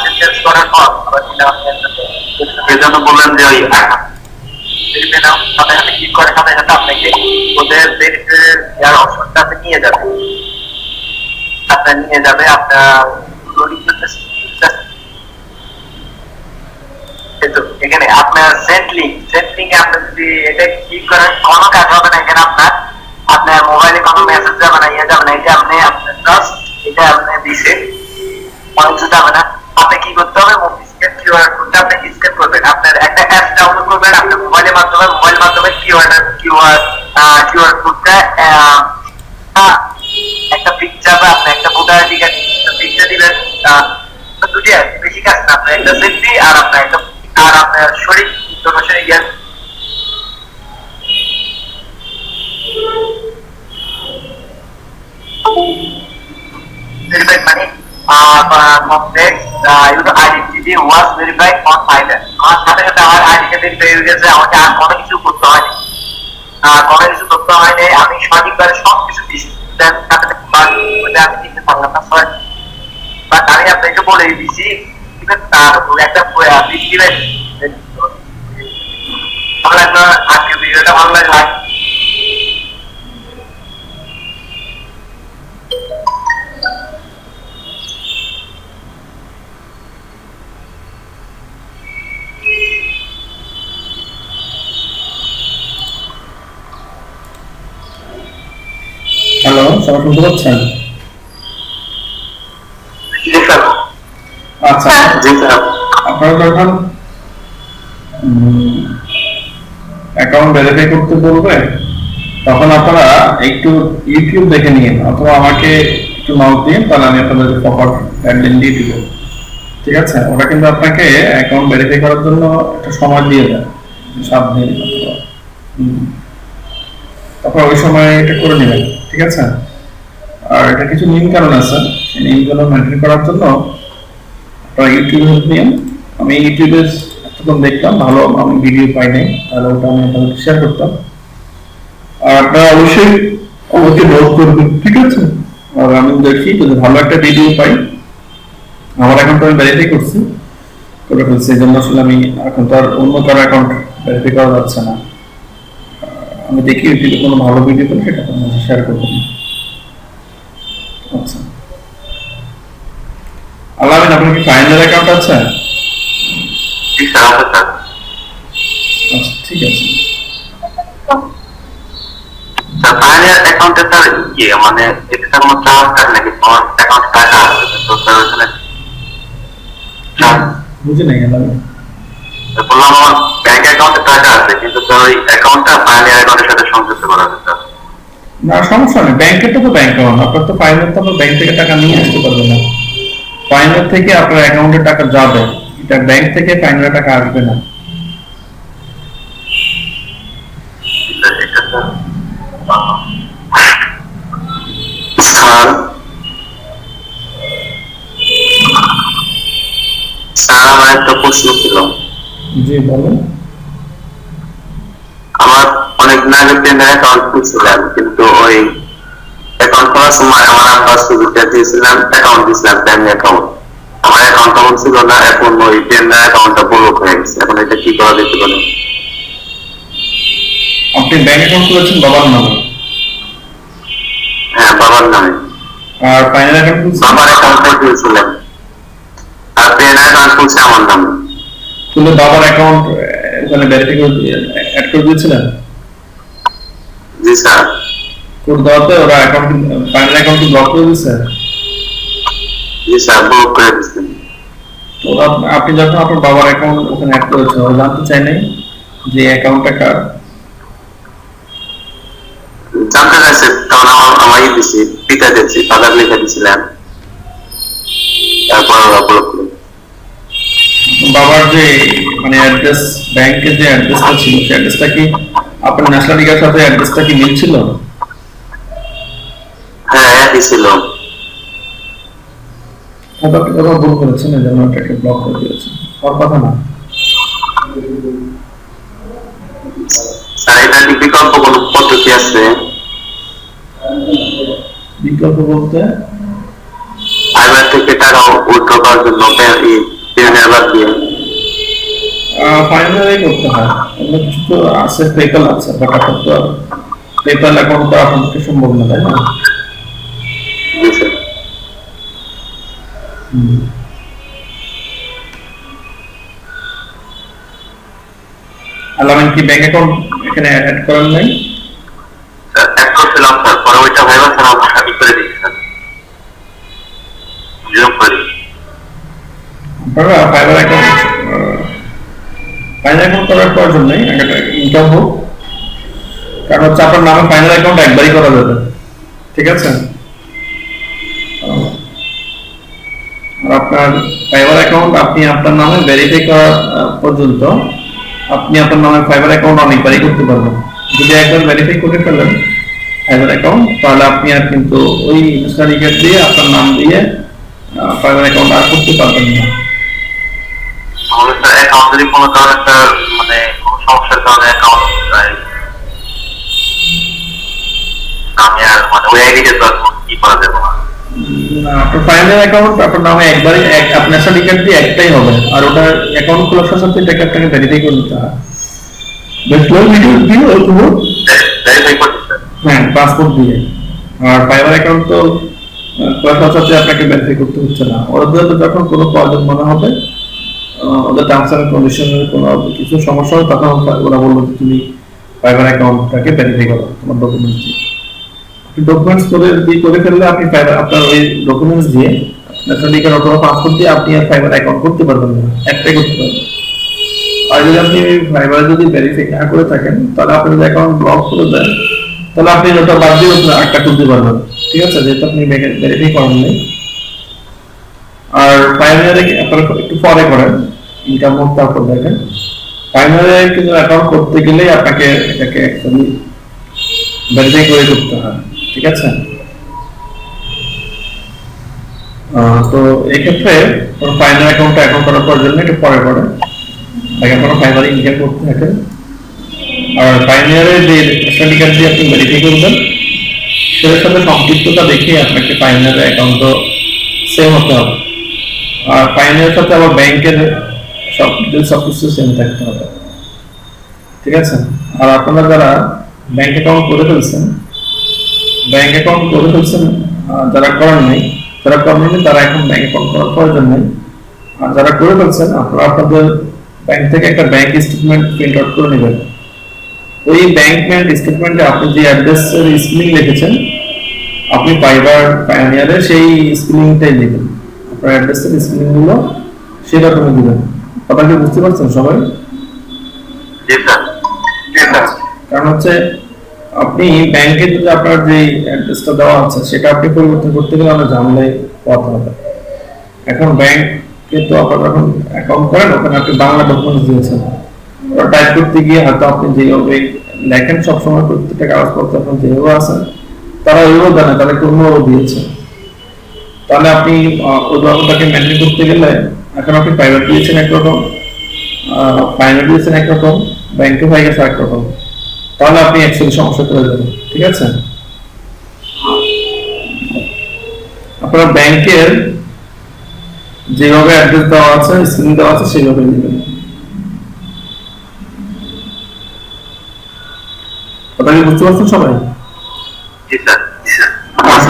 [SPEAKER 1] সেন্টেন্স করার পর জন্য বললেন যে ওই সাথে সাথে ক্লিক করে সাথে সাথে আপনাকে ওদের বেনিফিটের অপশনটাতে নিয়ে যাবে, আপনার নিয়ে যাবে আপনার এখানে আপনার সেন্ট লিঙ্ক আপনি যদি এটা ক্লিক করেন কোনো কাজ হবে না। এখানে আপনার মোবাইলে কোনো মেসেজ যাবে না, ইয়ে যাবে না, এটা আপনি আপনার জাস্ট এটা আপনি দিছে অনেক কিছু যাবে না। আপনি কি করতে হবে, স্ক্যান কিউআর কোডটা আপনি স্ক্যান করবেন, আপনার একটা অ্যাপ ডাউনলোড করবেন আপনার মোবাইলের মাধ্যমে কিউআর কোডটা একটা পিকচার বা আপনি একটা ভোটার আইডি কার্ড পিকচার দিবেন, দুটি আছে বেশি কাজ না, আপনার একটা সেলফি আর আপনার একটা আর আপনার শরীর ইনফরমেশন ইয়ার verified মানে complex identity was verified on Finder। আমার সাথে সাথে আমার আইডি ভেরিফাই হয়ে গেছে, আমাকে আর কোনো কিছু করতে হয়নি, আমি সঠিকভাবে সবকিছু দিচ্ছি, আমি দিতে পারলাম না বাট আমি আপনাকে বলে দিচ্ছি তার একটা দিবেন এটা ভালো লাগে না।
[SPEAKER 2] হ্যালো, সবাই শুনতে পাচ্ছেন?
[SPEAKER 1] জি স্যার।
[SPEAKER 2] আচ্ছা,
[SPEAKER 1] জি স্যার।
[SPEAKER 2] আপনারা যখন অ্যাকাউন্ট ভেরিফাই করতে বলবে তখন আপনারা একটু ইউটিউব দেখে নিন অথবা আমাকে একটু নক দিন, তাহলে আমি আপনাদের প্রপার গাইডলাইন দিয়ে দিব। ঠিক আছে? ওরা কিন্তু আপনাকে অ্যাকাউন্ট ভেরিফাই করার জন্য একটা সময় দিয়ে দেয় 7 দিন অথবা তারপর ওই সময় এটা করে নেবেন। ঠিক আছে? আর এটা কিছু নিয়ম কারণ আছে, সেই নিয়মগুলো মেনটেন করার জন্য আপনারা ইউটিউবে হেল্প নিন। আমি ইউটিউবে এতক্ষণ দেখতাম, ভালো আমি ভিডিও পাই নাই, তাহলে ওটা আমি আপনাদের শেয়ার করতাম। আর আপনারা অবশ্যই আমাকে নোট করবেন। ঠিক আছে? আর আমি দেখি যদি ভালো একটা ভিডিও পাই, আমার অ্যাকাউন্ট আমি ভেরিফাই করছি, করে ফেলছি, এই জন্য আসলে আমি এখন তো আর অন্য কারো অ্যাকাউন্ট ভেরিফাই করা যাচ্ছে না। আমি দেখি ইউটিউবে কোনো ভালো ভিডিও পেলে সেটা আপনার সাথে শেয়ার করবো। আচ্ছা, আলামিন, আপনার কি ফাইনাল অ্যাকাউন্ট আছে?
[SPEAKER 1] জি স্যার, আছে স্যার।
[SPEAKER 2] আচ্ছা, ঠিক আছে।
[SPEAKER 1] স্যার ফাইনাল অ্যাকাউন্টে স্যার কি মানে এক্সট্রা কোনো চার্জ থাকে নাকি? আমার অ্যাকাউন্টে টাকা আছে তো স্যার ওখানে
[SPEAKER 2] বুঝে নেই আলামিন।
[SPEAKER 1] বললাম আমার ব্যাংক অ্যাকাউন্টে টাকা আছে, কিন্তু স্যার ওই অ্যাকাউন্টটা ফাইনাল অ্যাকাউন্টের সাথে সংযুক্ত করা আছে স্যার।
[SPEAKER 2] না, সমস্যা নেই, ব্যাংকের তো ব্যাংক অ্যাকাউন্ট, আপনার তো ফাইনাল তো ব্যাংক থেকে টাকা নিয়ে আসতে পারবেন না। ফাইনাল থেকে আপনার অ্যাকাউন্টে টাকা যাবে, এটা ব্যাংক থেকে ফাইনাল টাকা আসবে না।
[SPEAKER 1] এটা স্যার স্যার আমার একটা প্রশ্ন ছিল।
[SPEAKER 2] জি বলেন।
[SPEAKER 1] আমার অনেক দিন আগে পেনের অ্যাকাউন্ট খুলছিলাম, কিন্তু ওই অ্যাকাউন্ট খোলার সময় আমার আব্বার সুবিধা দিয়েছিলাম, অ্যাকাউন্ট দিয়েছিলাম ব্যাংক অ্যাকাউন্ট। আমার অ্যাকাউন্ট তখন ছিল না, এখন ওই পেনের অ্যাকাউন্টটা ব্লক হয়ে গেছে। এখন এটা কি করা যেতে পারে?
[SPEAKER 2] আপনি ব্যাংক অ্যাকাউন্ট খুলেছেন বাবার নামে?
[SPEAKER 1] হ্যাঁ, বাবার নামে।
[SPEAKER 2] আর ফাইনাল অ্যাকাউন্ট খুলছেন?
[SPEAKER 1] বাবার অ্যাকাউন্টটা খুলছিলাম, আর পেনের অ্যাকাউন্ট খুলছে আমার নামে।
[SPEAKER 2] খুলে বাবার অ্যাকাউন্ট ওখানে ভেরিফাই করে অ্যাড করে দিয়েছিলেন?
[SPEAKER 1] জি স্যার।
[SPEAKER 2] কোড দেওয়াতে ওরা অ্যাকাউন্ট ফাইনাল অ্যাকাউন্ট ব্লক করে দিয়েছে?
[SPEAKER 1] জি স্যার, ব্লক করে দিচ্ছেন।
[SPEAKER 2] তো আপনি যখন আপনার বাবার অ্যাকাউন্ট ওখানে অ্যাড করেছেন, ওরা জানতে চাই নাই যে অ্যাকাউন্টটা কার?
[SPEAKER 1] জানতে চাইছে, তখন আমার দিচ্ছি, পিতা দিচ্ছি, ফাদার লিখে দিচ্ছিলাম, তারপর ওরা ব্লক করে।
[SPEAKER 2] বাবার যে মানে অ্যাড্রেস, ব্যাংকের যে অ্যাড্রেসটা ছিল, সেই অ্যাড্রেসটা কি আপনার ন্যাশনাল লিগার সাথে অ্যাড্রেসটা কি মিলছিল?
[SPEAKER 1] হ্যাঁ, একই ছিল।
[SPEAKER 2] হয়তো আপনি কোথাও ভুল করেছেন, এই জন্য এটাকে ব্লক করে দিয়েছেন, ওর কথা না।
[SPEAKER 1] স্যার এটা কি বিকল্প কোনো পদ্ধতি আছে?
[SPEAKER 2] বিকল্প বলতে?
[SPEAKER 1] ফাইবার থেকে টাকা উইথড্র করার জন্য পেনের বাদ দিয়ে
[SPEAKER 2] ফাইনালি করতে হয়, অন্য কিছু তো আছে, পেপ্যাল আছে, বাট আপনার তো পেপ্যাল অ্যাকাউন্ট তো আপনার পক্ষে সম্ভব না, তাই না?
[SPEAKER 1] জি স্যার।
[SPEAKER 2] আলামিন কি ব্যাংক অ্যাকাউন্ট এখানে অ্যাড করেন নাই?
[SPEAKER 1] এক করছিলাম স্যার, পরে ওইটা ভাইবার স্যার আমার হাবি করে দিয়েছেন, বিয়োগ করে দিয়েছেন।
[SPEAKER 2] আপনারা ফাইবার অ্যাকাউন্ট ফাইনাল অ্যাকাউন্ট করার প্রয়োজন নেই, একটা ইনকাম হোক, কারণ হচ্ছে আপনার নামে ফাইনাল অ্যাকাউন্ট একবারই করা যাবে। ঠিক আছে? আর আপনার ফাইবার অ্যাকাউন্ট আপনি আপনার নামে ভেরিফাই করা পর্যন্ত আপনি আপনার নামে ফাইবার অ্যাকাউন্ট অনেকবারই করতে পারবেন। যদি একবার ভেরিফাই করে ফেলেন ফাইবার অ্যাকাউন্ট, তাহলে আপনি আর কিন্তু ওই সার্টিফিকেট দিয়ে আপনার নাম দিয়ে ফাইবার অ্যাকাউন্ট আর করতে পারবেন না।
[SPEAKER 1] আমাদের স্যার অ্যাকাউন্ট যদি কোনো কারণে স্যার মানে কোনো সমস্যার কারণে অ্যাকাউন্ট আমি আর মানে ওই আইডিতে তো কি করা যাবে না।
[SPEAKER 2] আপনার ফাইনাল অ্যাকাউন্ট আপনার নামে একবারই আপনার সার্টিফিকেট দিয়ে একটাই হবে, আর ওটা অ্যাকাউন্ট খোলার সাথে সাথে এটাকে আপনাকে ভেরিফাই করে নিতে হয়। ব্যাচেলর ডিটেইলস দিয়ে অথবা
[SPEAKER 1] ভেরিফাই করতে স্যার।
[SPEAKER 2] হ্যাঁ পাসপোর্ট দিয়ে। আর ফাইবার অ্যাকাউন্ট তো কয়েকটার সাথে আপনাকে ভেরিফাই করতে হচ্ছে না, ওদের যখন কোনো প্রবলেম মনে হবে ওদের টার্মস এন্ড কন্ডিশনের কোনো কিছু সমস্যা হবে তখন ওরা বললো যে তুমি ফাইবার অ্যাকাউন্টটাকে ভেরিফাই করো তোমার ডকুমেন্টস দিয়ে। আপনি ডকুমেন্টস করে ফেললে আপনি ফাইবার আপনার ওই ডকুমেন্টস দিয়ে ন্যাশনাল আইডি কার্ড অথবা পাসপোর্ট দিয়ে আপনি আর ফাইবার অ্যাকাউন্ট করতে পারবেন না, একটাই করতে পারবেন। আর যদি আপনি ফাইবার যদি ভেরিফাই না করে থাকেন তাহলে আপনি যদি অ্যাকাউন্ট ব্লক করে দেন তাহলে আপনি ওটা বাদ দিয়ে একটা খুলতে পারবেন, ঠিক আছে, যেহেতু আপনি ভেরিফাই করেন নাই। আর ফাইনালে আপনারা একটু পরে করেন ইনকাম মোড, তারপর দেখেন ফাইনালে কিন্তু অ্যাকাউন্ট করতে গেলে আপনাকে এটাকে অ্যাকচুয়ালি ভেরিফাই করে করতে হয়, ঠিক আছে। তো এই ক্ষেত্রে ফাইনাল অ্যাকাউন্টটা অ্যাকাউন্ট করার পর জন্য একটু পরে করেন, আগে আপনারা ফাইনালে ইনকাম করতে থাকেন। আর ফাইনালে যে ন্যাশনাল কার্ড দিয়ে আপনি ভেরিফাই করবেন সেটার সাথে সম্পৃক্ততা দেখে আপনাকে ফাইনালে অ্যাকাউন্টও সেম হতে হবে। আর ফাইনালের সাথে আবার ব্যাংকের সবকিছু সেম থাকতে হবে, ঠিক আছে। আর আপনারা যারা ব্যাংক অ্যাকাউন্ট করে ফেলছেন যারা করেন নাই তারা এখন ব্যাংক অ্যাকাউন্ট করার প্রয়োজন নেই। আর যারা করে ফেলছেন আপনারা আপনাদের ব্যাংক থেকে একটা ব্যাংক স্টেটমেন্ট প্রিন্ট আউট করে নেবেন। ওই ব্যাংক স্টেটমেন্টে আপনি যে অ্যাড্রেসের স্পেলিং লিখেছেন আপনি ফাইবার পায়োনিয়ারে সেই স্পেলিংটাই দিবেন, আপনার অ্যাড্রেসের স্পেলিং গুলো সেই রকমই দিবেন। কথা কি বুঝতে পারছেন সবাই? কারণ হচ্ছে আপনি ব্যাংকে যদি আপনার যে অ্যাড্রেসটা দেওয়া আছে সেটা আপনি পরিবর্তন করতে গেলে অনেক ঝামেলায় পড়তে হবে। এখন ব্যাংকে তো আপনার যখন অ্যাকাউন্ট করেন ওখানে আপনি বাংলা ডকুমেন্টস দিয়েছেন, ওটা টাইপ করতে গিয়ে হয়তো আপনি যেভাবে লেখেন সবসময় প্রত্যেকটা কাগজপত্র আপনার যেভাবে আছেন তারা ওইভাবে জানে, তাদেরকে অন্যভাবে দিয়েছে। তাহলে আপনি ওই ডকুমেন্টটাকে মেনটেন করতে গেলে এখন আপনি প্রাইভেট দিয়েছেন একরকম, ফাইনাল দিয়েছেন একরকম, ব্যাংকে হয়ে গেছে একরকম, তাহলে আপনি অ্যাকচুয়ালি সমস্যা করে যাবেন, ঠিক আছে। আপনার ব্যাংকের যেভাবে অ্যাড্রেস দেওয়া আছে স্ক্রিন দেওয়া আছে সেইভাবে দিবেন। কথা কি বুঝতে পারছেন সবাই?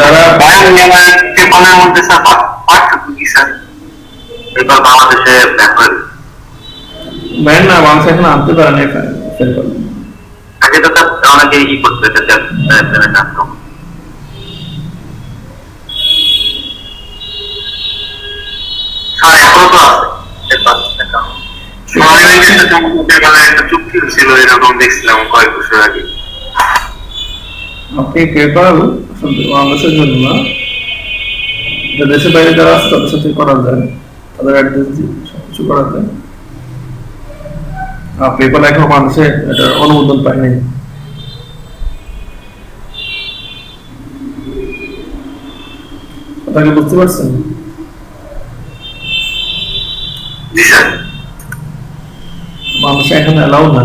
[SPEAKER 1] যারা বাংলাদেশে মধ্যে স্যার পার্থক্য কি স্যার? এবার বাংলাদেশে
[SPEAKER 2] ব্যাংক না বাংলাদেশে এখন আনতে পারেন
[SPEAKER 1] আগে তো স্যার অনেকে ই করতে স্যার এখনো তো আছে একটা চুক্তি ছিল এরকম দেখছিলাম কয়েক বছর আগে।
[SPEAKER 2] আপনি পেপার বাংলাদেশের জন্য না, দেশের বাইরে যারা আছে তাদের সাথে করা যায়, তাদের অ্যাড্রেস দিয়ে সবকিছু করা যায়। পেপার এখন মানুষে এটা অনুমোদন পায়নি। কথা কি বুঝতে পারছেন? মানুষে এখন অ্যালাউ না।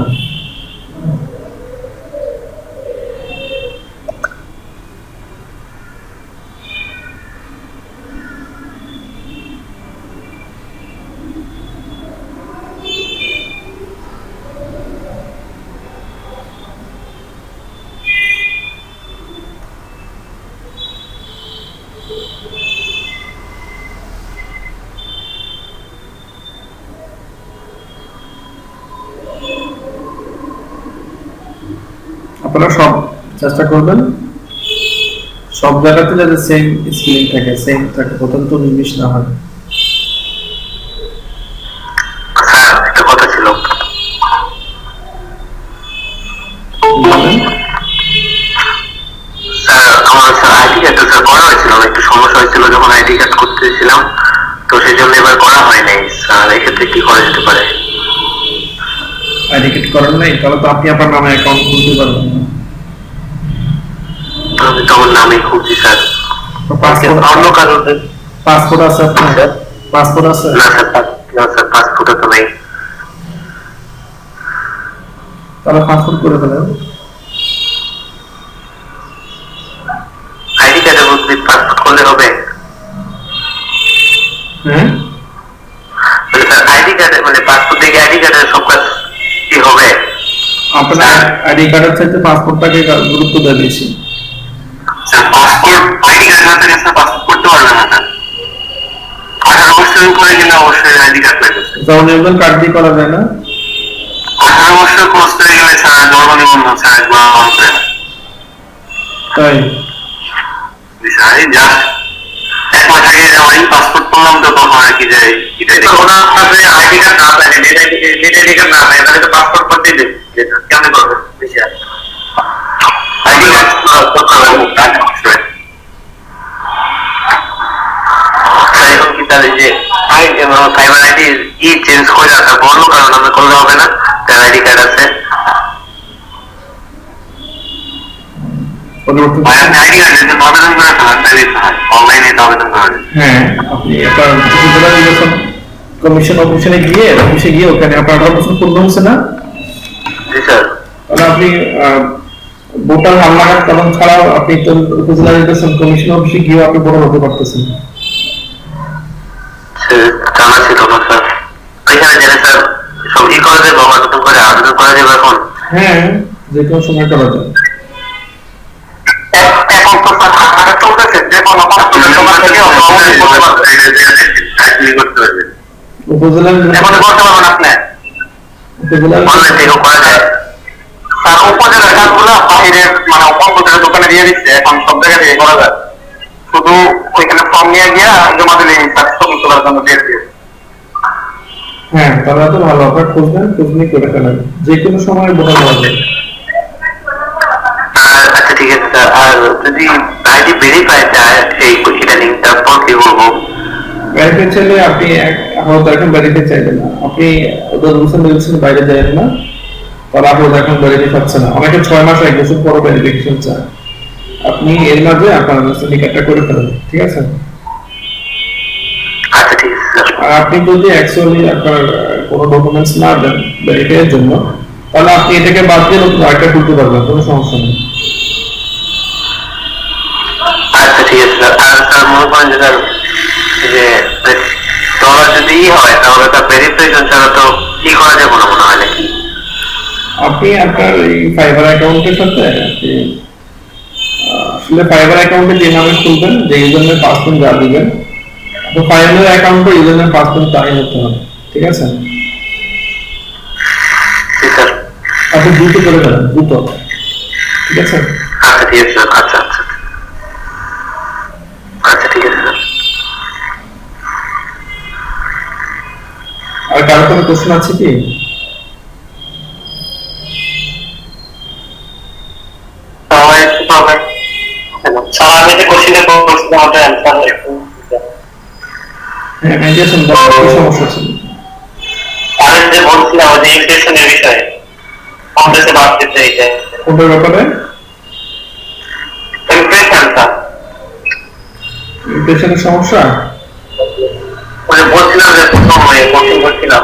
[SPEAKER 2] আপনারা সব চেষ্টা করবেন সব জায়গাতে যাতে সেম স্পেলিং থাকে, সেম থাকে, কোথাও তো মিস না হয়।
[SPEAKER 1] একটা কথা ছিল স্যার, আমার স্যার আইডি কার্ড তো স্যার করা হয়েছিল, একটু সমস্যা হয়েছিল যখন আইডি কার্ড করতেছিলাম, তো সেই জন্য এবার করা হয় নাই স্যার। এক্ষেত্রে কি করা যেতে পারে?
[SPEAKER 2] আইডি কার্ড করেন নাই তাহলে তো আপনি আপনার নামে অ্যাকাউন্ট খুলতে পারবেন না।
[SPEAKER 1] আমি তো আমার নামে খুলছি স্যার। অন্য কারোর
[SPEAKER 2] পাসপোর্ট আছে আপনার? পাসপোর্ট আছে?
[SPEAKER 1] না স্যার, না স্যার পাসপোর্ট তো নেই।
[SPEAKER 2] তাহলে পাসপোর্ট করে ফেলেন।
[SPEAKER 1] আইডি কার্ডের মধ্যে পাসপোর্ট করলে হবে?
[SPEAKER 2] হ্যাঁ
[SPEAKER 1] মানে স্যার আইডি কার্ডে মানে পাসপোর্ট থেকে আইডি কার্ডের সব কাজ কি হবে?
[SPEAKER 2] আপনার আইডি কার্ডের চাইতে পাসপোর্টটাকে গুরুত্ব দেওয়া বেশি।
[SPEAKER 1] স্যার পাসপোর্ট আইডি কার্ড না থাকলে স্যার পাসপোর্ট করতে পারবে না স্যার। 18 বছরের উপরে গেলে অবশ্যই আইডি কার্ড লাগবে স্যার।
[SPEAKER 2] যেমন এমন কার্ড দিয়ে করা যায় না?
[SPEAKER 1] 18 বছর ক্রস করে গেলে স্যার জন্ম নিবন্ধন স্যার একবার হবে না।
[SPEAKER 2] তাই
[SPEAKER 1] স্যার এই যা এক মাস আগে যাওয়াই পাসপোর্ট করলাম তো তখন আর কি যাই এটা ওনার কাছে আইডি কার্ড না থাকে নিজে আইডি কার্ড না থাকে তাহলে তো পাসপোর্ট করতে দেবে যেটা কেমন করবে বেশি আর আইডি কার্ড করতে হবে অবশ্যই। এখন কি তাহলে যে ফাইবার আইডি ই চেঞ্জ করে রাখা বললো কারণ আমরা করলে হবে না তার আইডি কার্ড আছে আপনি আইডি কার্ড দিতে আবেদন করে ফেলান তাহলে অনলাইনে আবেদন করেন।
[SPEAKER 2] হ্যাঁ, আপনি একটা উপজেলা নির্বাচন কমিশন অফিসে গিয়ে ওখানে আপনার 18 বছর পূর্ণ হচ্ছে না?
[SPEAKER 1] জি স্যার।
[SPEAKER 2] তাহলে আপনি ভোটার হালনাগাদ কলম ছাড়াও আপনি তো উপজেলা নির্বাচন কমিশন অফিসে গিয়ে আপনি ভোটার হতে পারতেছেন।
[SPEAKER 1] জানা ছিল না স্যার। ওইখানে জেনে স্যার সব ই করা যাবে নতুন করে আবেদন করা যাবে এখন?
[SPEAKER 2] হ্যাঁ, যে কোনো সময় করা যায়।
[SPEAKER 1] এখন তো স্যার হালনাগাদ চলতেছে যে কোনো সময় থেকে করতে পারবে
[SPEAKER 2] উপজেলা
[SPEAKER 1] এখন করতে পারবেন আপনি অনলাইন থেকে করা যায় স্যার। উপজেলার কাজগুলো বাইরে মানে উপজেলার দোকানে দিয়ে দিচ্ছে এখন সব জায়গায় থেকে করা যায় শুধু ওইখানে ফর্ম নিয়ে গিয়ে জমা দিলে ছবি তোলার জন্য দিয়ে দিয়ে।
[SPEAKER 2] হ্যাঁ, তাহলে তো ভালো। আপনার খুঁজনি করে ফেলেন, যে কোনো সময় ভোটার হওয়া যায়।
[SPEAKER 1] আচ্ছা ঠিক আছে স্যার। আর যদি আইডি ভেরিফাই চায় এই ইদানিং তারপর কি বলবো?
[SPEAKER 2] ভেরিফাই চাইলে আপনি হয়তো এখন ভেরিফাই চাইবেন না, আপনি রেজিস্ট্রেশন বাইরে যাবেন না, তাহলে আপনি এখন ভেরিফাই পাচ্ছেন না। অনেকে 6 মাস 1 বছর পর ভেরিফিকেশন চায়। আপনি এর মাঝে আপনার নিকাটটা করে ফেলেন, ঠিক আছে?
[SPEAKER 1] আচ্ছা ঠিক আছে স্যার।
[SPEAKER 2] আর আপনি যদি অ্যাকচুয়ালি আপনার কোনো ডকুমেন্টস না দেন ভেরিফাইয়ের জন্য, তাহলে আপনি এটাকে বাদ দিয়ে নতুন আরেকটা খুলতে পারবেন, কোনো সমস্যা নেই।
[SPEAKER 1] আচ্ছা ঠিক আছে স্যার। আর স্যার মনে করেন যে স্যার যে ডলার যদি হয় তাহলে তার ভেরিফিকেশন ছাড়া তো কি করা যাবে না মনে হয় নাকি?
[SPEAKER 2] আপনি আপনার এই ফাইবার অ্যাকাউন্টের সাথে আসলে ফাইবার অ্যাকাউন্টে যে নামে খুলবেন, যে ইউজারনেম পাসওয়ার্ড যা দিবেন, তো ফাইবার অ্যাকাউন্টে ইউজারনেম পাসওয়ার্ড তাই হতে হবে, ঠিক আছে?
[SPEAKER 1] জি স্যার।
[SPEAKER 2] আপনি দ্রুত করে ফেলেন, দ্রুত, ঠিক আছে?
[SPEAKER 1] আচ্ছা ঠিক আছে স্যার। আচ্ছা আচ্ছা আচ্ছা ঠিক আছে স্যার।
[SPEAKER 2] আর কারো কোনো প্রশ্ন আছে কি?
[SPEAKER 1] আমি যে কোশ্চেনে করছিলাম ওটা অ্যানসার
[SPEAKER 2] হ্যাঁ, মেডিটেশন কি সমস্যা ছিল?
[SPEAKER 1] আমি যে বলছিলাম যে ইমপ্রেশনের বিষয়ে কংগ্রেসে বাড়তে চাইছে
[SPEAKER 2] কোনটার ব্যাপারে?
[SPEAKER 1] ইমপ্রেশনটা
[SPEAKER 2] ইমপ্রেশনের সমস্যা?
[SPEAKER 1] মানে বলছিলাম যে প্রথম কোচিং করছিলাম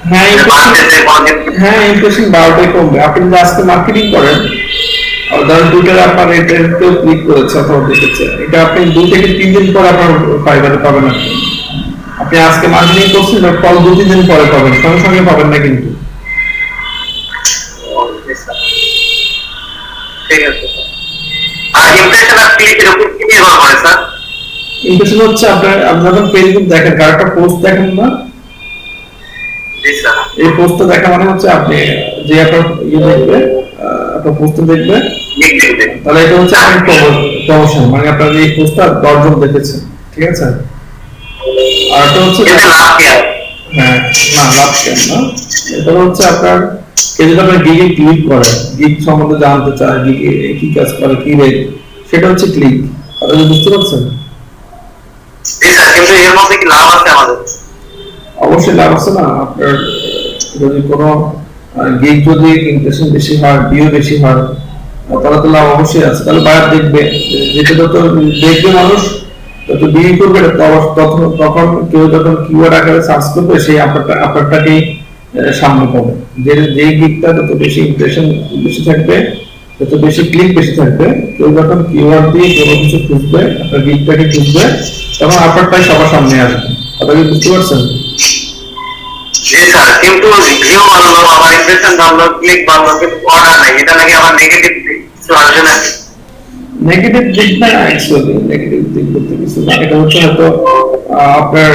[SPEAKER 2] হ্যাঁ, ইমপ্রেশন 12টাই কমবে। আপনি যদি আজকে মার্কেটিং করেন, ধরেন টুইটারে আপনার এটা কেউ ক্লিক করেছে অথবা দেখেছে, এটা আপনি 2 থেকে 3 দিন পর আপনার ফাইবারে পাবেন। আপনি আজকে মার্কেটিং করছেন, ফল 2-3 দিন পরে পাবেন, সঙ্গে সঙ্গে পাবেন না কিন্তু।
[SPEAKER 1] ঠিক আছে। আর ইমপ্রেশন আর ক্লিকের উপর কি নির্ভর করে স্যার?
[SPEAKER 2] ইমপ্রেশন হচ্ছে আপনি যখন ফেসবুক দেখেন, কারটা পোস্ট দেখেন না, এই পোস্টটা দেখা মানে হচ্ছে আপনি যে আপনার দেখবে, আপনার পোস্ট দেখবে, তাহলে এটা হচ্ছে আপনি প্রমোশন, মানে আপনার এই পোস্টটা 10 জন দেখেছে, ঠিক আছে? আর এটা হচ্ছে
[SPEAKER 1] লাভ কি?
[SPEAKER 2] হ্যাঁ, না লাভ কেন না, এটা হচ্ছে আপনার কেউ যদি আপনার গিগে ক্লিক করে, গিগ সম্বন্ধে জানতে চায়, গিগে কি কাজ করে, কি রেট, সেটা হচ্ছে ক্লিক। আপনি বুঝতে পারছেন?
[SPEAKER 1] কিন্তু এর মধ্যে কি লাভ আছে আমাদের?
[SPEAKER 2] অবশ্যই লাভ আছে না। আপনার যদি কোনো গিগ যদি ইমপ্রেশন বেশি হয়, ভিউ বেশি হয়, তাহলে তো লাভ অবশ্যই আছে। তাহলে বায়ার দেখবে, যেটা যত দেখবে মানুষ তত ভিউ করবে, তখন কেউ যখন কিওয়ার্ড আকারে সার্চ করবে, সেই আপনারটাকেই সামনে পাবে। যে গিগটা যত বেশি ইমপ্রেশন বেশি থাকবে, যত বেশি ক্লিক বেশি থাকবে, কেউ যখন কিওয়ার্ড দিয়ে কোনো কিছু খুঁজবে, আপনার গিগটাকে খুঁজবে, তখন আপনারটাই সবার সামনে আসবে। আপনি বুঝতে পারছেন?
[SPEAKER 1] জি স্যার। কিন্তু ভিউ ভালো, আমার ইমপ্রেশন ইমপ্রেশন ভালো, ক্লিক ভালো, কিন্তু অর্ডার নাই, এটা নাকি আমার নেগেটিভ দিক, কিছু আসবে না?
[SPEAKER 2] নেগেটিভ দিক না, অ্যাকচুয়ালি নেগেটিভ দিক বলতে কিছু না, এটা হচ্ছে হয়তো আপনার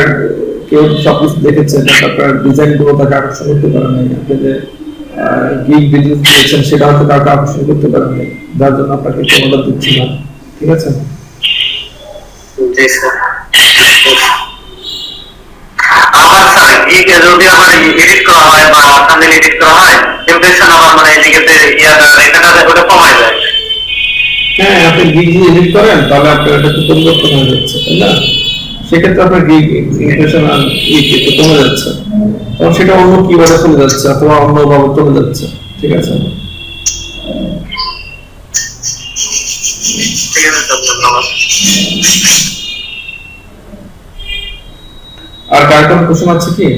[SPEAKER 2] কেউ সবকিছু দেখেছে, but আপনার ডিজাইন গুলো তাকে আকর্ষণ করতে পারে নাই, আপনি যে গিগ বিজনেস দিয়েছেন সেটা হয়তো তাকে আকর্ষণ করতে পারে নাই, যার জন্য আপনাকে কেউ অর্ডার দিচ্ছি না, ঠিক আছে?
[SPEAKER 1] জি স্যার। আমার স্যার গিগে যদি আমার এডিট করা হয় বা থাম্বনেল এডিট করা হয়, ইমপ্রেশন আমার মানে এদিকে রেখাটা ওটা কমায় যায়।
[SPEAKER 2] হ্যাঁ, আপনি গিগ যদি এডিট করেন তাহলে আপনার এটা তো পরিবর্তন হয়ে যাচ্ছে, তাই না? সেক্ষেত্রে আপনার গিগ ইমপ্রেশন আর একটু কমে যাচ্ছে, তখন সেটা অন্য কিভাবে চলে যাচ্ছে অথবা অন্য ভাবে চলে যাচ্ছে, ঠিক আছে?
[SPEAKER 1] ঠিক আছে স্যার, ধন্যবাদ।
[SPEAKER 2] আর কার কোন কোশ্চেন আছে কি?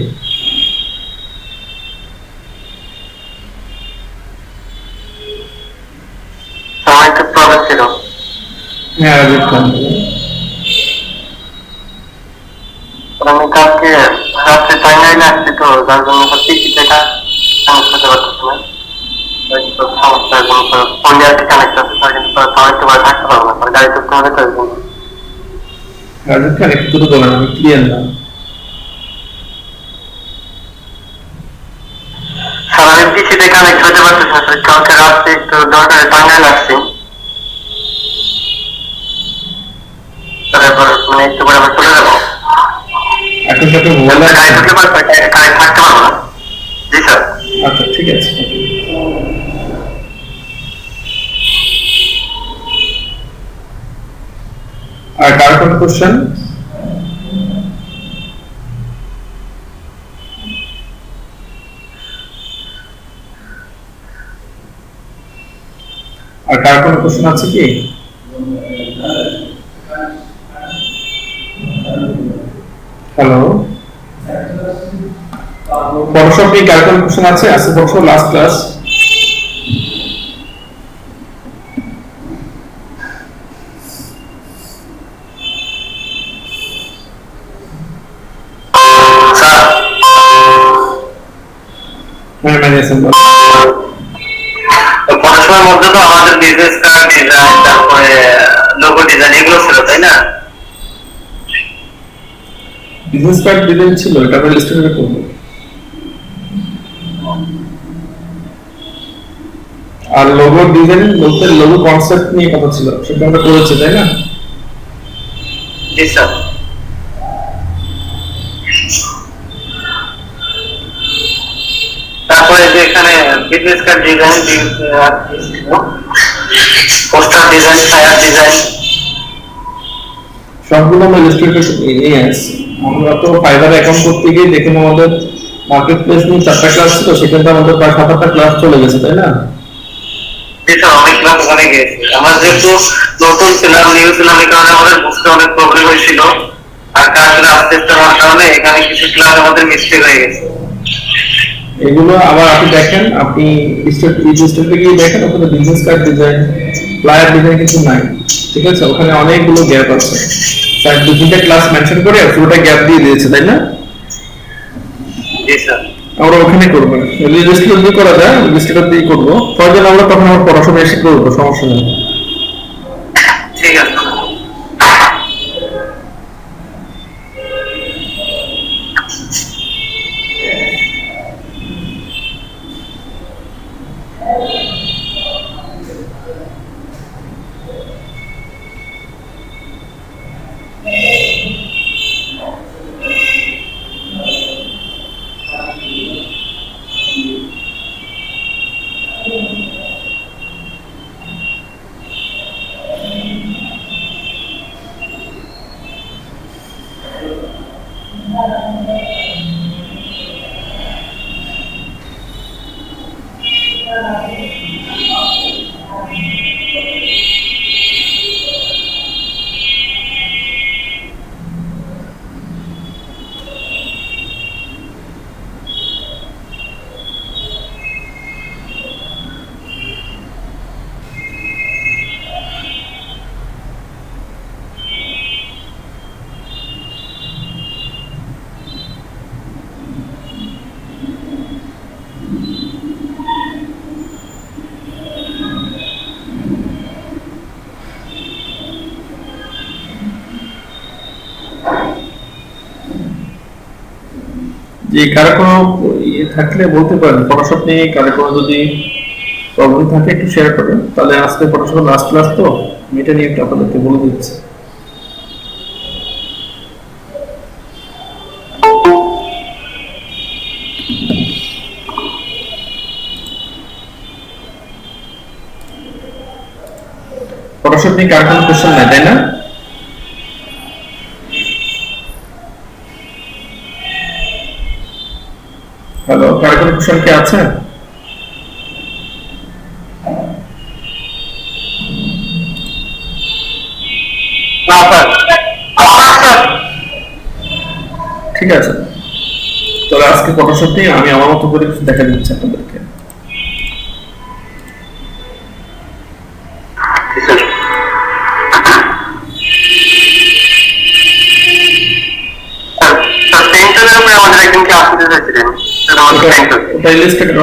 [SPEAKER 1] সবাই তো প্রবলেম ছিল।
[SPEAKER 2] হ্যাঁ, রাজীব খান।
[SPEAKER 1] আমি কালকে রাত্রে টাইমলাইনে আসছি, তো যার জন্য টিকিটটা কানেক্ট করতে পারতেছি না। সমস্যা ফোন দিয়ে আর কি কানেক্ট আছে স্যার, কিন্তু সবাই তো থাকতে পারবো না স্যার, গাড়ি করতে হবে তো এই জন্য।
[SPEAKER 2] রাজীব খান একটু দ্রুত বলেন, আমি ক্লিয়ার না।
[SPEAKER 1] স্যার আমি পিসিতে কানেক্ট হতে পারতেছি না স্যার, কালকে রাত্রে একটু দরকারে টাইমলাইন আসছি, তারপর মানে একটু পরে আমরা চলে যাবো।
[SPEAKER 2] এখন কি আপনি মোবাইলে
[SPEAKER 1] গাড়ি
[SPEAKER 2] আছেন?
[SPEAKER 1] ঢুকলে পারবো, কানেক্ট থাকতে পারবো না। জি স্যার।
[SPEAKER 2] আচ্ছা, ঠিক আছে। আর কার কোন কোশ্চেন? আর কার কোন কোশ্চেন আছে কি? হ্যালো, ফটোশপ নিয়ে কার কোন কোশ্চেন আছে? আছে ফটোশপ লাস্ট ক্লাস? হ্যাঁ, ম্যানেজার
[SPEAKER 1] পড়াশোনার মধ্যে তো আমাদের বিজনেস কার্ড ডিজাইন, তারপরে লোগো ডিজাইন এগুলো ছিল, তাই না?
[SPEAKER 2] বিজনেস কার্ড ডিজাইন ছিল, এটা আমরা লিস্টে করে করব। আর লোগো ডিজাইন বলতে লোগো কনসেপ্ট নিয়ে কথা ছিল, সেটা আমরা করেছি, তাই না?
[SPEAKER 1] জি স্যার। তারপরে যে এখানে business card design, poster design, fire design,
[SPEAKER 2] সবগুলো আমরা লিস্টে করে নিয়ে আসছি। আমরা তো ফাইবার অ্যাকাউন্ট করতে গিয়ে দেখুন আমাদের মার্কেট প্লেস নিয়ে 4টা ক্লাস ছিল, সেখানে আমাদের প্রায় 7-8টা ক্লাস চলে গেছে, তাই না?
[SPEAKER 1] জি স্যার, অনেক ক্লাস ওখানে গিয়েছি। আমার যেহেতু নতুন ছিলাম, নিউ ছিলাম, এই কারণে আমাদের বুঝতে অনেক প্রবলেম হয়েছিল, আর কাজটা আস্তে আস্তে হওয়ার কারণে এখানে কিছু ক্লাস আমাদের মিস্টেক হয়ে গেছে।
[SPEAKER 2] এগুলো আবার আপনি দেখেন, আপনি স্টেটে গিয়ে দেখেন, ওখানে business card design, flyer design কিন্তু নাই, ঠিক আছে? ওখানে অনেকগুলো গ্যাপ আছে। স্যার 2-3টা ক্লাস মেনশন করে পুরোটা গ্যাপ দিয়ে দিয়েছে, তাই না?
[SPEAKER 1] জি স্যার।
[SPEAKER 2] আমরা ওখানে করবো, লিস্ট যদি করা যায় লিস্টটা দিয়ে করবো, প্রয়োজন আমরা তখন আমার পড়াশোনা এসে করবো, সমস্যা নেই।
[SPEAKER 1] ঠিক আছে।
[SPEAKER 2] যে কারো কোনো ইয়ে থাকলে বলতে পারেন, ফটোশপ নিয়ে কারো কোনো যদি প্রবলেম থাকে একটু শেয়ার করবেন, তাহলে আজকে ফটোশপ লাস্ট ক্লাস তো আমি এটা নিয়ে একটু আপনাদেরকে বলে দিচ্ছি। ফটোশপ নিয়ে কার কোনো কোশ্চেন নাই, তাই না? হ্যালো, কার কোনো কোশ্চেন কি আছে?
[SPEAKER 1] না স্যার,
[SPEAKER 2] ঠিক আছে, তাহলে আজকে ফটোশপ নিয়ে আমি আমার মতো করে কিছু দেখা দিচ্ছি আপনাদেরকে।
[SPEAKER 1] পেন্টারের উপরে আমাদের একদিন ক্লাস নিতে চাইছিলেন, স্যার আমাদের পেন্টার।
[SPEAKER 2] ওটা ইলাস্ট্রেটর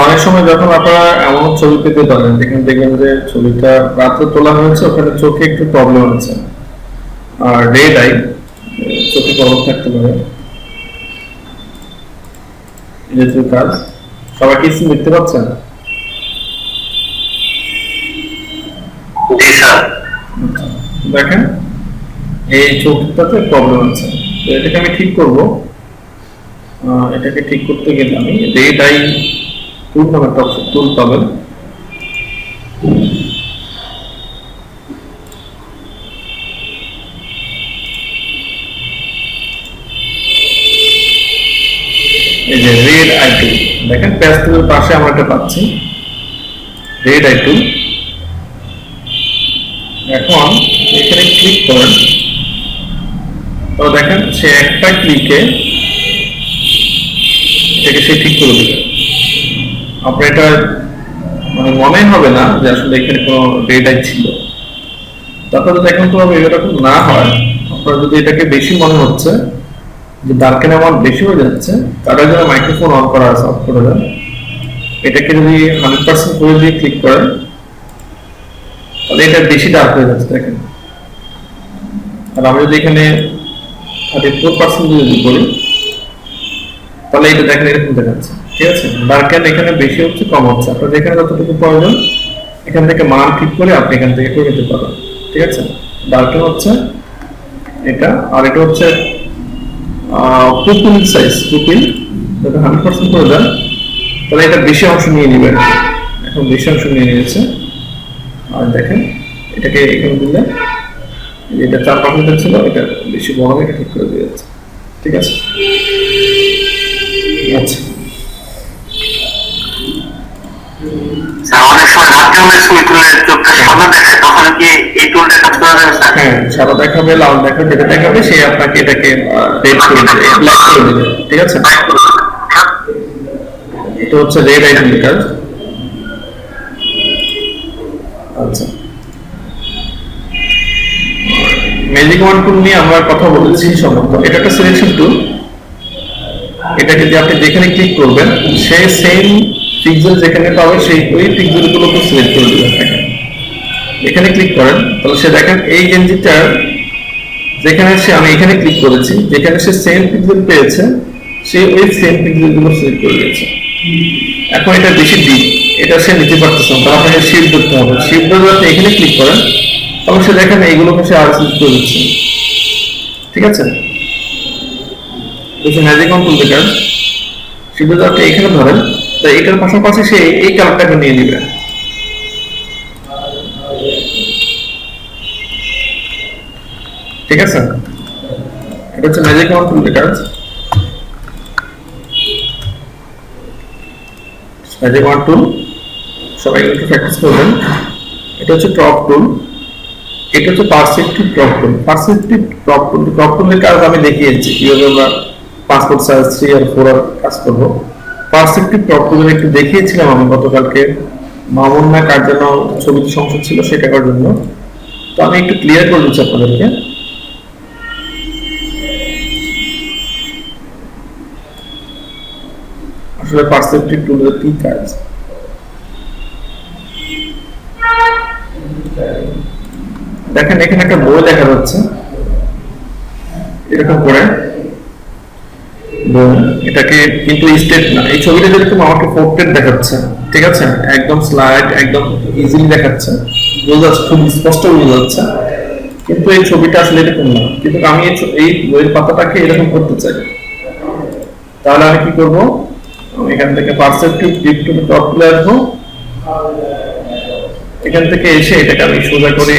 [SPEAKER 2] অনেক সময় যখন আপনারা এমন ছবি পেতে পারেন যেখানে দেখবেন যে ছবিটা রাত্রে তোলা হয়েছে, ওখানে চোখে একটু প্রবলেম আছে, আর রেড আই, চোখে প্রবলেম থাকতে পারে, ইলেকট্রিক কাজ। সবাই কি দেখতে পাচ্ছেন?
[SPEAKER 1] জি স্যার।
[SPEAKER 2] দেখেন এই চোখটাতে প্রবলেম আছে, তো এটাকে আমি ঠিক করব। এটাকে ঠিক করতে গেলে আমি রেড আই টুল নামে একটা টুল পাবেন। এই যে রেড আই টুল, দেখেন প্যাস্টেলের পাশে আমরা এটা পাচ্ছি রেড আই টুল। এখন এখানে ক্লিক করেন, তো দেখেন সে একটা ক্লিকে এটাকে সে ঠিক করে দেবে। আপনার এটা মানে মনে হবে না যে আসলে এখানে কোনো রেড আই ছিল। তারপর যদি এখন তো এরকম না হয়, আপনার যদি এটাকে বেশি মনে হচ্ছে যে ডার্কেন অ্যামাউন্ট বেশি হয়ে যাচ্ছে, তার জন্য মাইক্রোফোন অন করা আছে, অফ করে দেন। এটাকে যদি 100% করে দিয়ে ক্লিক করেন, তাহলে এটা বেশি ডার্ক হয়ে যাচ্ছে দেখেন। আর আমি যদি এখানে 34% যদি করি, তাহলে এটা দেখেন এরকম দেখাচ্ছে। ঠিক আছে, ডার্কেন এখানে বেশি হচ্ছে কম হচ্ছে, আপনার যেখানে যতটুকু প্রয়োজন এখান থেকে মান ঠিক করে আপনি এখান থেকে করে নিতে পারেন। ঠিক আছে, ডার্কেন হচ্ছে এটা, আর এটা হচ্ছে পুপিল সাইজ। পুপিল যদি 100% করে দেন, তাহলে এটা বেশি অংশ নিয়ে নেবেন। এখন বেশি অংশ নিয়ে নিয়েছে, আর দেখেন এটাকে এখানে দিলে এটা 4% ছিল, এটা বেশি বড়, এটা ঠিক করে দিয়ে যাচ্ছে। ঠিক আছে, আচ্ছা
[SPEAKER 1] স্যার অনেক সময় রাত্রে ছবি তুলে চোখটা সাদা দেখায় তখন কি এই টুলটা কাজ করা যাবে স্যার?
[SPEAKER 2] হ্যাঁ, সাদা দেখাবে, লাল দেখাবে, যেটা দেখাবে সে আপনাকে এটাকে রেড করে দেবে, ব্ল্যাক করে দেবে। ঠিক আছে, এটা হচ্ছে রেড আইডেন্টি কার্ড। আচ্ছা, ম্যাজিক ওয়ান টুল নিয়ে আমরা কথা বলেছি সম্ভবত। এটা একটা সিলেকশন টুল। এটাকে যে আপনি যেখানে ক্লিক করবেন সে সেম পিক্সেল যেখানে পাবে সেই ওই পিক্সেল গুলোকে সিলেক্ট করে দিবেন। এখানে ক্লিক করেন, তাহলে সে দেখেন এই গেঞ্জিটার যেখানে সে, আমি এখানে ক্লিক করেছি, যেখানে সে সেম পিক্সেল পেয়েছে সে ওই সেম পিক্সেল গুলো সিলেক্ট করে দিয়েছে। এখন এটা বেশি ডিপ, এটা সে নিতে পারতেছে না, তাহলে আপনাকে শিফট ধরতে হবে। শিফট ধরে আপনি এখানে ক্লিক করেন, তাহলে সে দেখেন এইগুলোকে সে আর সিলেক্ট করে দিচ্ছে। ঠিক আছে, ম্যাজিক ওয়ান টুল দেখার শিফট ধরে আপনি এখানে ধরেন, তো এটার পাশাপাশি সে এই কালারটাকে নিয়ে নিবে। ঠিক আছে, এটা হচ্ছে ম্যাজিক ওয়ান টুল দেখার। ম্যাজিক ওয়ান টুল সবাই একটু প্র্যাকটিস করবেন। এটা হচ্ছে টপ টুল, এটা হচ্ছে পারসেপটিভ টপ টুল। পারসেপটিভ টপ টুল, টপ টুলের কাজ আমি দেখিয়েছি কিভাবে আমরা পাসপোর্ট সাইজ 3 আর 4 এর কাজ করব। পারসেপটিভ টপ টুল একটু দেখিয়েছিলাম আমি গতকালকে, মামুন্না কার জন্য ছবিতে সমস্যা ছিল সেটা করার জন্য। তো আমি একটু ক্লিয়ার করে দিচ্ছি আপনাদেরকে। আসলে পারসেপটিভ টুলের কি কাজ, দেখেন এখানে একটা বই দেখা যাচ্ছে এরকম করে বই, এটাকে কিন্তু স্টেট না, এই ছবিটা যেরকম আমাকে পোর্ট্রেট দেখাচ্ছে। ঠিক আছে, একদম স্লাইড, একদম ইজিলি দেখাচ্ছে, বোঝা যাচ্ছে, খুব স্পষ্ট বোঝা যাচ্ছে, কিন্তু এই ছবিটা আসলে এরকম না। কিন্তু আমি এই বইয়ের পাতাটাকে এরকম করতে চাই, তাহলে আমি কি করবো, এখান থেকে পারসেপটিভ ডিপ টু টপ টুলে আসবো। এখান থেকে এসে এটাকে আমি সোজা করে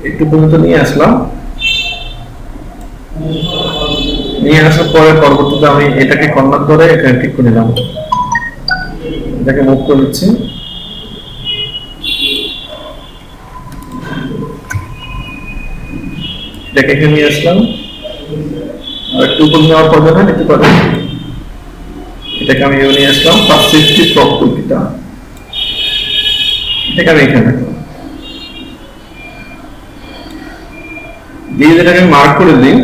[SPEAKER 2] একটু পর্যন্ত নিয়ে আসলাম। নিয়ে আসার পরে পরবর্তীতে আমি এটাকে কর্নার ধরে এখানে ঠিক করে নিলাম, এটাকে মুভ করে দিচ্ছি। এটাকে এখানে নিয়ে আসলাম, আর একটু উপর নেওয়ার পর যখন নিতে পারবেন, এটাকে আমি নিয়ে আসলাম। পারসেপটিভ টপ টুলটা এটাকে আমি এখানে রাখলাম, দিয়ে যেটাকে মার্ক করে দিই।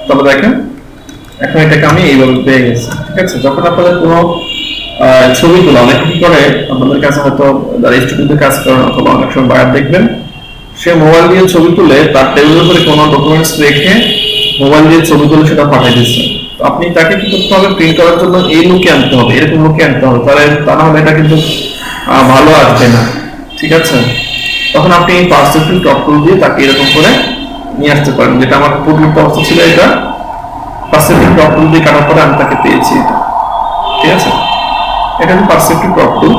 [SPEAKER 2] তবে দেখেন এখন এটাকে আমি এইভাবে পেয়ে গেছি। ঠিক আছে, যখন আপনাদের কোনো ছবিগুলো অনেক কি করে, আপনাদের কাছে হয়তো যারা স্টুডেন্টের কাজ করেন অথবা অনেক সময় বাইরে দেখবেন, সে মোবাইল দিয়ে ছবি তুলে তার টেবিলের উপরে কোনো ডকুমেন্টস রেখে মোবাইল দিয়ে ছবি তুলে সেটা পাঠিয়ে দিচ্ছে। তো আপনি তাকে কি করতে হবে, প্রিন্ট করার জন্য এই লুকে আনতে হবে, এরকম লুকে আনতে হবে, তাহলে তা না হলে এটা কিন্তু ভালো আসবে না। ঠিক আছে, তখন আপনি এই পারসেপটিভ টপ টুল দিয়ে তাকে এরকম করে নিয়ে আসতে পারেন। যেটা আমার পূর্ববর্তী অবস্থা ছিল, এটা পারসেপটিভ টপ টুল দিয়ে কাটার পরে আমি তাকে পেয়েছি এটা। ঠিক আছে, এটা হচ্ছে পারসেপটিভ টপ টুল।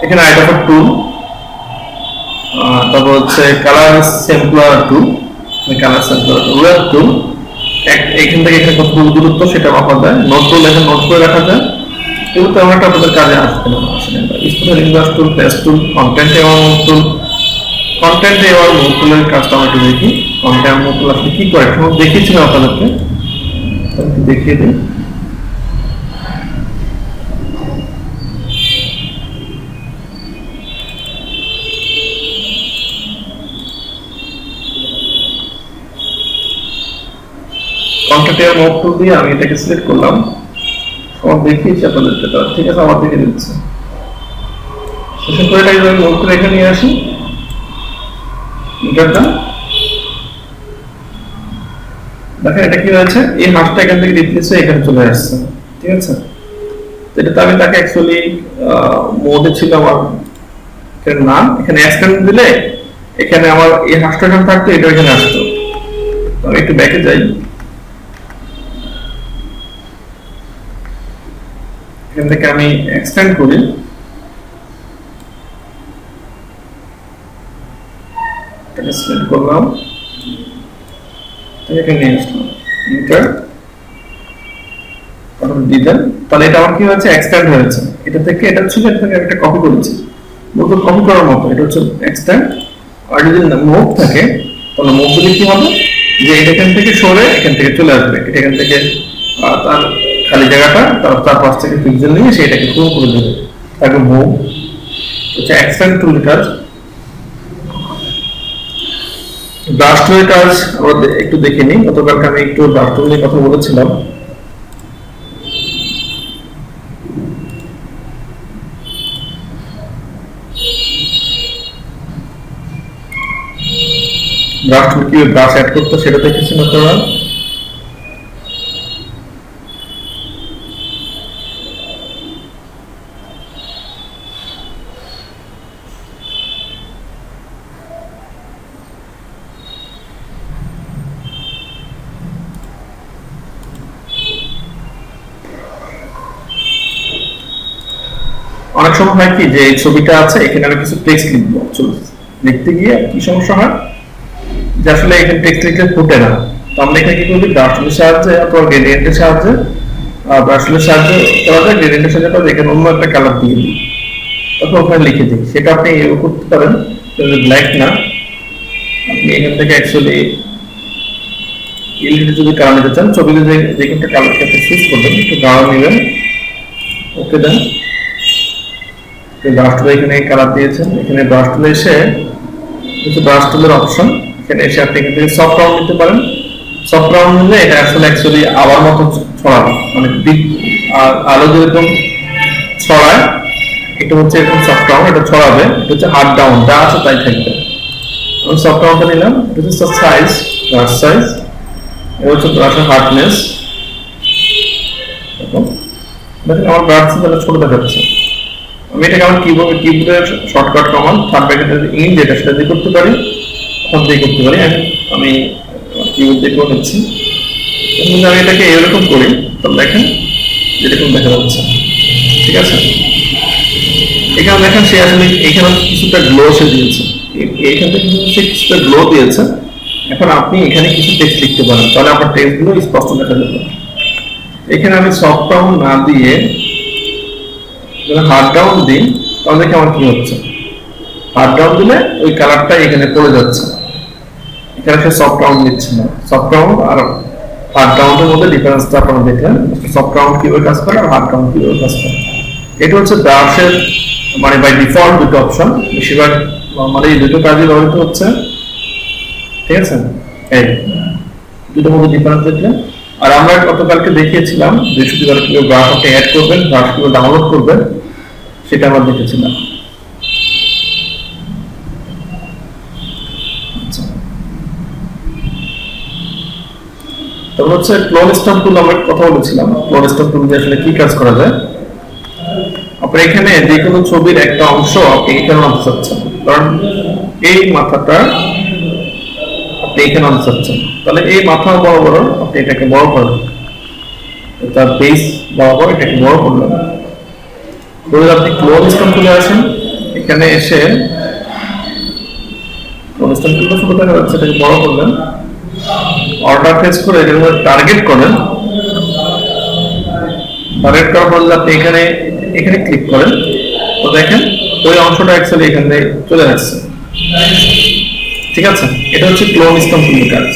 [SPEAKER 2] এখানে আইডাফার টুল, তারপর হচ্ছে কালার স্যাম্পলার টুল, কালার স্যাম্পলার ওয়েব টুল। এখান থেকে এখানে কত দূরত্ব সেটা মাপা যায়। নোট টুল এখানে নোট করে রাখা যায়, এগুলো তো আমার আপনাদের কাজে আসবে না। Student inverse tool, paste tool, content aware move tool. Content aware move টুলের কাজটা আমরা একটু দেখি। কন্টেন্ট মুভ টুল আসলে কি করে, এখন দেখিয়েছিলাম আপনাদেরকে, দেখিয়ে দিই। কন্টেন্ট এওয়ার মুভ টুল দিয়ে আমি এটাকে সিলেক্ট করলাম, সব দেখিয়েছি আপনাদেরকে। ঠিক আছে, আবার দেখে দিচ্ছি। শেষ করে এটাকে আমি মুভ করে এখানে নিয়ে আসি, দেখেন এটা কি হয়েছে, এই হাঁসটা এখান থেকে রিপ্লেস হয়ে এখানে চলে আসছে। ঠিক আছে, এটা আমি তাকে অ্যাকচুয়ালি মোডে ছিল আমার নাম, এখানে এক্সটেন্ড দিলে এখানে আমার এই হাঁসটা এখানে থাকতো, এটা এখানে আসতো। আমি একটু ব্যাকে যাই, এখান থেকে আমি এক্সটেন্ড করি, সিলেক্ট করলাম, এখানে নিয়ে আসলাম, ইন্টার। দিবেন, তাহলে এটা আমার কি হয়েছে, এক্সটেন্ড হয়েছে। এটা থেকে এটা ছিল, এটা থেকে একটা কপি করেছি, মতো কপি করার মতো, এটা হচ্ছে এক্সটেন্ড। আর যদি মুভ থাকে তাহলে মুভ দিলে কি হবে, যে এটা এখান থেকে সরে এখান থেকে চলে আসবে, এটা এখান থেকে তার খালি জায়গাটা তার পাশ থেকে পিক্সেল নিয়ে সেটাকে পুরো করে দেবে, তাকে মুভ হচ্ছে এক্সটেন্ড টুল কাজ। ব্রাশ টুলের কাজ আমরা একটু দেখে নিই। গতকালকে আমি একটু ব্রাশ টুল নিয়ে কথা বলেছিলাম। ব্রাশ টুল কি ব্রাশ অ্যাড করতে সেটা দেখেছেন আপনারা। অনেক সময় হয় কি যে এই ছবিটা আছে, এখানে আমি কিছু টেক্সট লিখবো, লিখতে গিয়ে কি সমস্যা হয় যে আসলে এখানে টেক্সট লিখলে ফুটে না। তো আমরা এখানে কি করি, ব্রাশের সাহায্যে অথবা গ্রেডিয়েন্টের সাহায্যে, ব্রাশের সাহায্যে করা যায়, গ্রেডিয়েন্টের সাহায্যে করা যায়, এখানে অন্য একটা কালার দিয়ে দিই, তখন ওখানে লিখে দিই। সেটা আপনি এও করতে পারেন, ব্ল্যাক না, আপনি এখান থেকে অ্যাকচুয়ালি ইলিট যদি কালার নিতে চান, ছবিতে যে কোনটা কালারকে আপনি চুজ করবেন, একটু গাঢ় নেবেন, ওকে দেন। ব্রাশ টুলে এখানে কালার দিয়েছেন, এখানে ব্রাশ টুলে এসে ব্রাশ টুলের অপশন, এখানে এসে আপনি এখান থেকে সফট রাউন্ড নিতে পারেন। সফট রাউন্ড নিলে এটা আসলে অ্যাকচুয়ালি আবার মতো ছড়াবে, মানে আলো যেরকম ছড়ায়, এটা হচ্ছে এরকম সফট রাউন্ড, এটা ছড়াবে। এটা হচ্ছে হার্ড ডাউন, যা আছে তাই থাকবে। আমি সফট রাউন্ডটা নিলাম, এটা হচ্ছে সাইজ, ব্রাশ সাইজ, এটা হচ্ছে ব্রাশের হার্ডনেস। দেখেন আমার ব্রাশ তাহলে ছোট দেখাচ্ছে। আমি এটাকে আমার কিবোর্ডের শর্টকাট কমান্ড থার্ড ব্র্যাকেটের ইন যেটা সেটা দিয়ে করতে পারি, ওখান দিয়ে করতে পারি। আমি কিবোর্ড দিয়ে করে নিচ্ছি। আমি এটাকে এরকম করি, তাহলে দেখেন যেরকম দেখা যাচ্ছে, ঠিক আছে। এখানে দেখেন সে আসলে এখানে কিছুটা গ্লো সে দিয়েছে, এইখান থেকে সে কিছুটা গ্লো দিয়েছে। এখন আপনি এখানে কিছু টেক্সট লিখতে পারেন, তাহলে আপনার টেক্সটগুলো স্পষ্ট দেখা যাবে। এখানে আমি সফট রাউন্ড না দিয়ে হার্ড ডাউন দিই, তাহলে দেখে আমার কি হচ্ছে, হার্ড ডাউন দিলে ওই কালারটা এখানে পড়ে যাচ্ছে। এখানে সে সফট রাউন্ড দিচ্ছে না। সফট রাউন্ড আর হার্ড রাউন্ডের মধ্যে ডিফারেন্সটা আপনারা দেখলেন, সফট রাউন্ড কিভাবে কাজ করে আর হার্ড রাউন্ড কিভাবে কাজ করে। এটা হচ্ছে ব্রাশের মানে বাই ডিফল্ট দুটো অপশন, বেশিরভাগ মানে এই দুটো কাজে ব্যবহৃত হচ্ছে, ঠিক আছে। এই দুটোর মধ্যে ডিফারেন্স দেখলেন। আর আমরা গতকালকে দেখিয়েছিলাম বৃহস্পতিবার কিভাবে ব্রাশ আপনি অ্যাড করবেন, ব্রাশ কিভাবে ডাউনলোড করবেন, সেটা আমরা দেখেছিলাম। তারপর হচ্ছে ক্লোন স্ট্যাম্প টুল, আমরা কথা বলেছিলাম ক্লোন স্ট্যাম্প টুল দিয়ে আসলে কি কাজ করা যায়। আপনি এখানে যে কোনো ছবির একটা অংশ আপনি এখানে আনতে চাচ্ছেন, কারণ এই মাথাটা আপনি এখানে আনতে চাচ্ছেন, তাহলে এই মাথা বড় বড় আপনি এটাকে বড় করবেন, তার বেস বরাবর এটাকে বড় করলেন। ধরুন আপনি ক্লোন স্ট্যাম্প টুলে আসেন, এখানে এসে ক্লোন স্ট্যাম্প টুলটা ছোট দেখা যাচ্ছে, এটাকে বড় করলেন, অর্ডার প্রেস করে এটার মধ্যে টার্গেট করেন। টার্গেট করার পর আপনি এখানে এখানে ক্লিক করেন, তো দেখেন ওই অংশটা অ্যাকচুয়ালি এখানে চলে আসছে, ঠিক আছে। এটা হচ্ছে ক্লোন স্ট্যাম্প টুলের কাজ,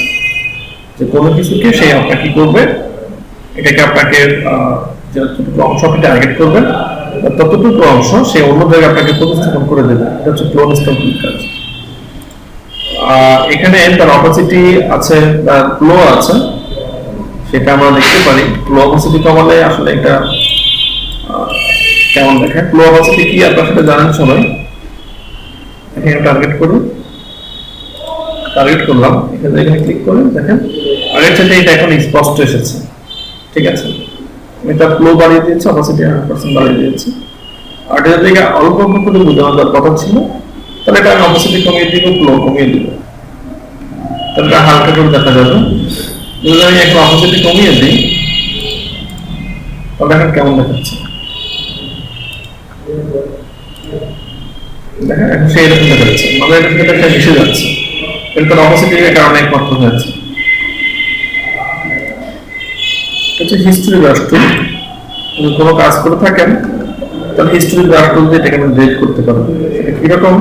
[SPEAKER 2] যে কোনো কিছুকে সে আপনাকে কি করবে, এটাকে আপনাকে যতটুকু অংশ আপনি টার্গেট করবেন ততটুকু অংশ সে অন্য জায়গায় আপনাকে প্রতিস্থাপন করে দেবে। এটা হচ্ছে ক্লোন স্ট্যাম্প টুলের কাজ। এখানে তার অপাসিটি আছে বা গ্লো আছে, সেটা আমরা দেখতে পারি। গ্লো অপাসিটি কমালে আসলে এটা কেমন দেখে। গ্লো অপাসিটি কি আপনারা সেটা জানেন সবাই। এখানে টার্গেট করুন, টার্গেট করলাম, এখানে ক্লিক করে দেখেন আগের থেকে এটা এখন স্পষ্ট এসেছে, ঠিক আছে। এটা গ্লো বাড়িয়ে দিয়েছে, অপাসিটি 100% বাড়িয়ে দিয়েছে। আর এটা থেকে অল্প অল্প করে বোঝানো যাওয়ার কথা ছিল, তাহলে এটা অপাসিটি কমিয়ে দিব, গ্লো কমিয়ে দিব, তাহলে হালকা করে দেখা যাবে। যদি আমি একটু অপাসিটি কমিয়ে দিই, তাহলে এখন কেমন দেখাচ্ছে দেখেন, এখন সেই রকম দেখা যাচ্ছে, মানে এটা থেকে একটা মিশে যাচ্ছে, এরপর অপাসিটির কারণে একমাত্র হয়েছে। এটা হচ্ছে হিস্ট্রি ব্রাশ টুল। যদি কোনো কাজ করে থাকেন তাহলে হিস্ট্রি ব্রাশ টুল দিয়ে এটাকে আমি ডিলিট করতে পারবো। সেটা কিরকম,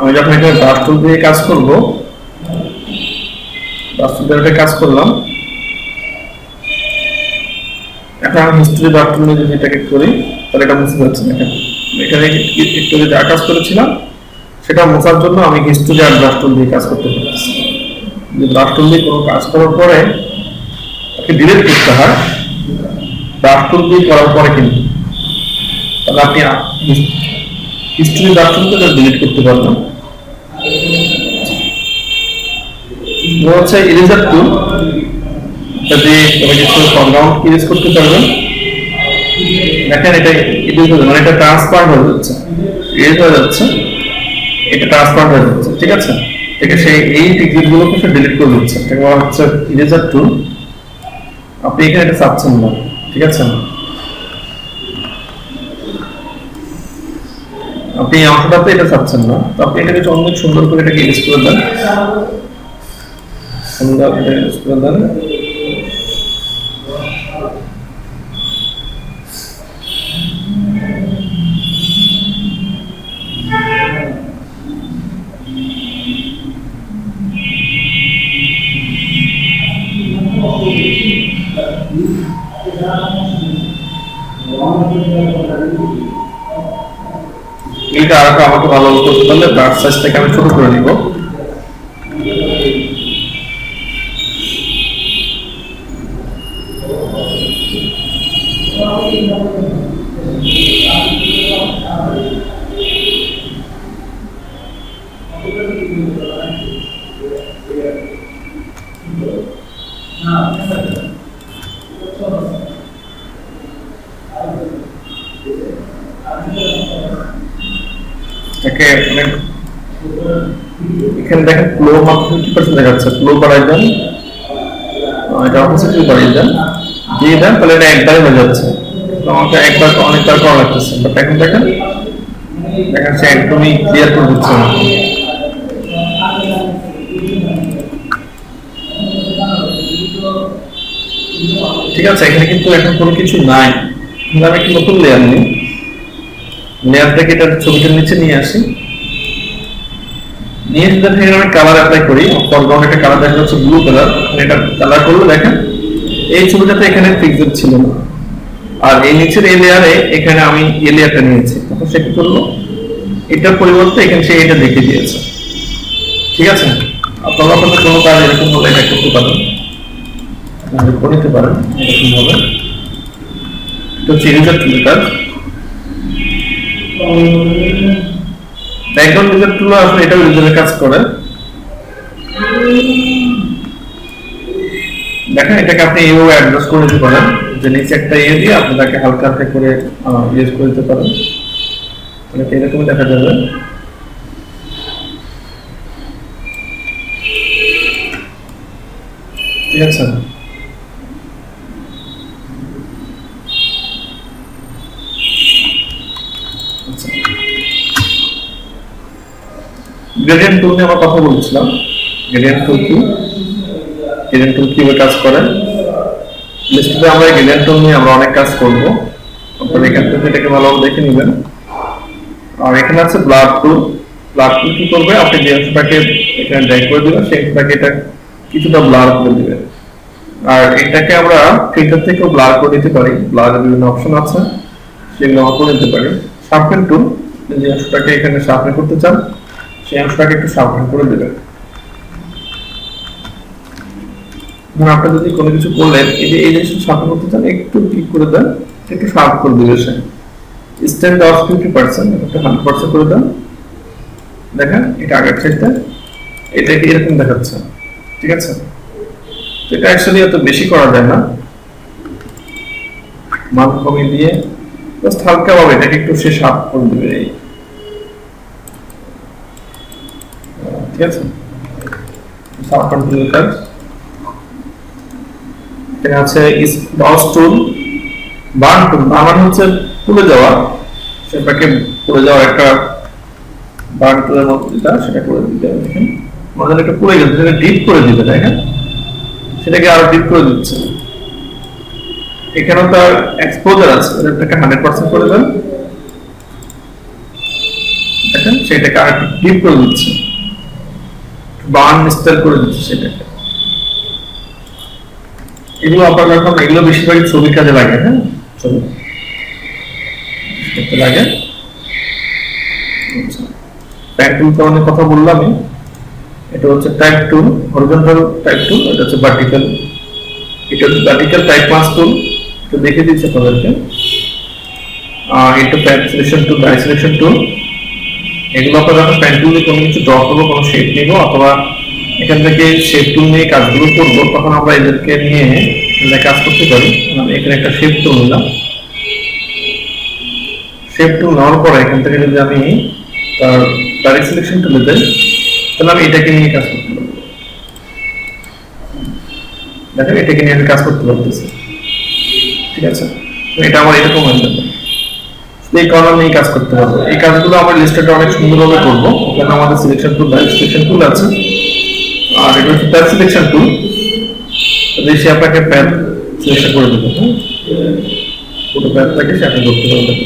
[SPEAKER 2] আমি যখন এখানে ব্রাশ টুল দিয়ে কাজ করব, ব্রাশ টুল দিয়ে কাজ করলাম, এখন আমি হিস্ট্রি ব্রাশ টুল দিয়ে যদি এটাকে করি তাহলে এটা মুছে যাচ্ছে। দেখেন এখানে একটু যা কাজ করেছিলাম সেটা মোছার জন্য আমি হিস্ট্রি আর ব্রাশ টুল দিয়ে কাজ করতে পারছি। যদি ব্রাশ টুল দিয়ে কোনো কাজ করার পরে তাকে ডিলিট করতে হয় ব্রাশ টুল দিয়ে করার পরে, কিন্তু তাহলে আপনি হিস্ট্রি ব্রাশ টুল দিয়ে ডিলিট করতে পারবেন। হচ্ছে ইরেজার টুল, যদি কোনো কিছু ব্যাকগ্রাউন্ড ইরেজ করতে পারবেন। দেখেন এটা মানে এটা ট্রান্সপারেন্ট হয়ে যাচ্ছে, ইরেজ হয়ে যাচ্ছে, এটা ট্রান্সপারেন্ট হয়ে যাচ্ছে, ঠিক আছে। থেকে সেই এই টিকগুলোকে সে ডিলিট করে দিচ্ছে, এটা বলা হচ্ছে ইরেজার টুল। আপনি এখানে এটা চাচ্ছেন না, ঠিক আছে। আপনি এই অংশটাতে এটা চাচ্ছেন না, তো আপনি এটাকে অনেক সুন্দর করে এটাকে ইরেজ করে দেন, সুন্দর এটা ইরেজ করে দেন। এটা আরো আমাকে ভালো করতে পারলে ব্রাশ সাইজটাকে আমি ছোট করে নিব। এখানে দেখেন ফ্লো মাত্র 50% দেখাচ্ছে, ফ্লো বাড়াই দেন, এটা অপোজিটলি বাড়িয়ে দেন, দিয়ে দেন, তাহলে এটা একবারে হয়ে যাচ্ছে। আমাকে একবার অনেকবার করা লাগতেছে, বাট এখন দেখেন দেখেন সে একদমই ক্লিয়ার করে দিচ্ছে। ঠিক আছে, এখানে কিন্তু এখন কোনো কিছু নাই, আমি একটু নতুন লেয়ার নিই, লেয়ারটাকে এটা ছবিটার নিচে নিয়ে আসি, নিয়ে এসে থেকে আমি কালার অ্যাপ্লাই করি। ফরগ্রাউন্ড একটা কালার দেখা যাচ্ছে ব্লু কালার, এটা কালার করলে দেখেন এই ছবিটাতে এখানে ফিক্সড ছিল না, আর এই নিচের এই লেয়ারে এখানে আমি এই লেয়ারটা নিয়েছি, তখন সে কি করলো এটার পরিবর্তে এখানে সে এটা দেখে দিয়েছে। ঠিক আছে, আপনারা আপনাদের কোনো কাজ এরকম হলে এটা করতে পারেন, করে নিতে পারেন এরকম ভাবে। এটা হচ্ছে ইরেজার টুল কাজ। ব্যাকগ্রাউন্ড ইরেজার টুল আসলে এটা ইরেজারের কাজ করে। দেখেন এটাকে আপনি এইভাবে অ্যাডজাস্ট করে দিতে পারেন, যে নিচে একটা ইয়ে দিয়ে আপনি তাকে হালকা হালকা করে ইউজ করে দিতে পারেন, তাহলে এরকমই দেখা যাবে। ঠিক আছে, গ্রেডিয়েন্ট টুল নিয়ে আমরা কথা বলছিলাম। গ্রেডিয়েন্ট টুল কি, গ্রেডিয়েন্ট টুল কিভাবে কাজ করে, লিস্টে আমরা গ্রেডিয়েন্ট টুল নিয়ে আমরা অনেক কাজ করব, আপনারা এখান থেকে এটাকে ভালোভাবে দেখে নেবেন। আর এখানে আছে ব্লার টুল। ব্লার টুল কি করবে, আপনি যে অংশটাকে এখানে ড্র্যাগ করে দিবেন সেই অংশটাকে এটা কিছুটা ব্লার করে দিবেন। আর এটাকে আমরা ফিল্টার থেকেও ব্লার করে দিতে পারি, ব্লারের বিভিন্ন অপশন আছে সেগুলো আমরা করে দিতে পারি। শার্পেন টুল, যে অংশটাকে এখানে শার্পেন করতে চান সেই অংশটাকে একটু শার্পেন করে দিবেন। আপনি যদি কোনো কিছু করলেন, এই যে এই জিনিসটা শার্পেন করতে চান, একটু ক্লিক করে দেন, একটু শার্প করে দিবে সে। স্ট্যান্ড অফ 50%, এটা 100% করে দেন। দেখেন এটা আগের চাইতে এটা কি এরকম দেখাচ্ছে। ঠিক আছে, এটা অ্যাকচুয়ালি এত বেশি করা যায় না, মান কমিয়ে দিয়ে জাস্ট হালকা ভাবে এটাকে একটু সে শার্প করে দিবে। ঠিক আছে, শার্প কন্ট্রোল কাজ। এখানে আছে ব্রাউজ টুল, বার্ন টুল, আমার হচ্ছে পুড়ে যাওয়া, সেটাকে পুড়ে যাওয়া একটা বার্ন টুলের মতো যেটা সেটা করে দিতে হবে। দেখেন আমাদের একটা পুড়ে গেছে, সেটা ডিপ করে দিতে, দেখেন সেটাকে আরো ডিপ করে দিচ্ছে। এখানেও তার এক্সপোজার আছে, এটাকে 100% করে দেন, দেখেন সেটাকে আর একটু ক্লিপ করে দিচ্ছে, বার্ন স্টাইল করে দিচ্ছে সেটাকে। এগুলো আপনার এখন এগুলো বেশিরভাগই ছবি কাজে লাগে, হ্যাঁ ছবি করতে লাগে। ট্যাগ টুল অনেক কথা বললাম, এটা হচ্ছে ট্যাগ টুল, হরিজন্টাল ট্যাগ টুল, এটা হচ্ছে ভার্টিক্যাল, এটা হচ্ছে ভার্টিক্যাল টাইপ মাস্ক টুল, এটা দেখে দিচ্ছে আপনাদেরকে। এটা pan selection tool, die selection tool, এগুলো আপনারা যখন প্যান টুল দিয়ে কোনো কিছু ড্র করবো, কোনো শেপ নিব অথবা এখান থেকে শেপ টুল নিয়ে কাজগুলো করবো, তখন আমরা এদেরকে নিয়ে কাজ করতে পারি। আমি এখানে একটা শেপ টুল নিলাম, শেপ টুল নেওয়ার পরে এখান থেকে যদি আমি তার ডাইরেক্ট সিলেকশন টুলে দেই, তাহলে আমি এটাকে নিয়ে কাজ করতে পারবো। দেখেন এটাকে নিয়ে আমি কাজ করতে পারতেছি, ঠিক আছে। এটা আমার এরকম হয়ে যাবে, এই কলাম নিয়ে কাজ করতে পারবো। এই কাজগুলো আমরা লিস্টেড অনেক সুন্দরভাবে করবো। ওখানে আমাদের selection tool, direct selection tool আছে, আর এটা হচ্ছে প্যাথ সিলেকশন টুল, সে আপনাকে প্যাথ সিলেকশন করে দেবে, পুরো প্যাথটাকে সে আপনি ধরতে পারবেন,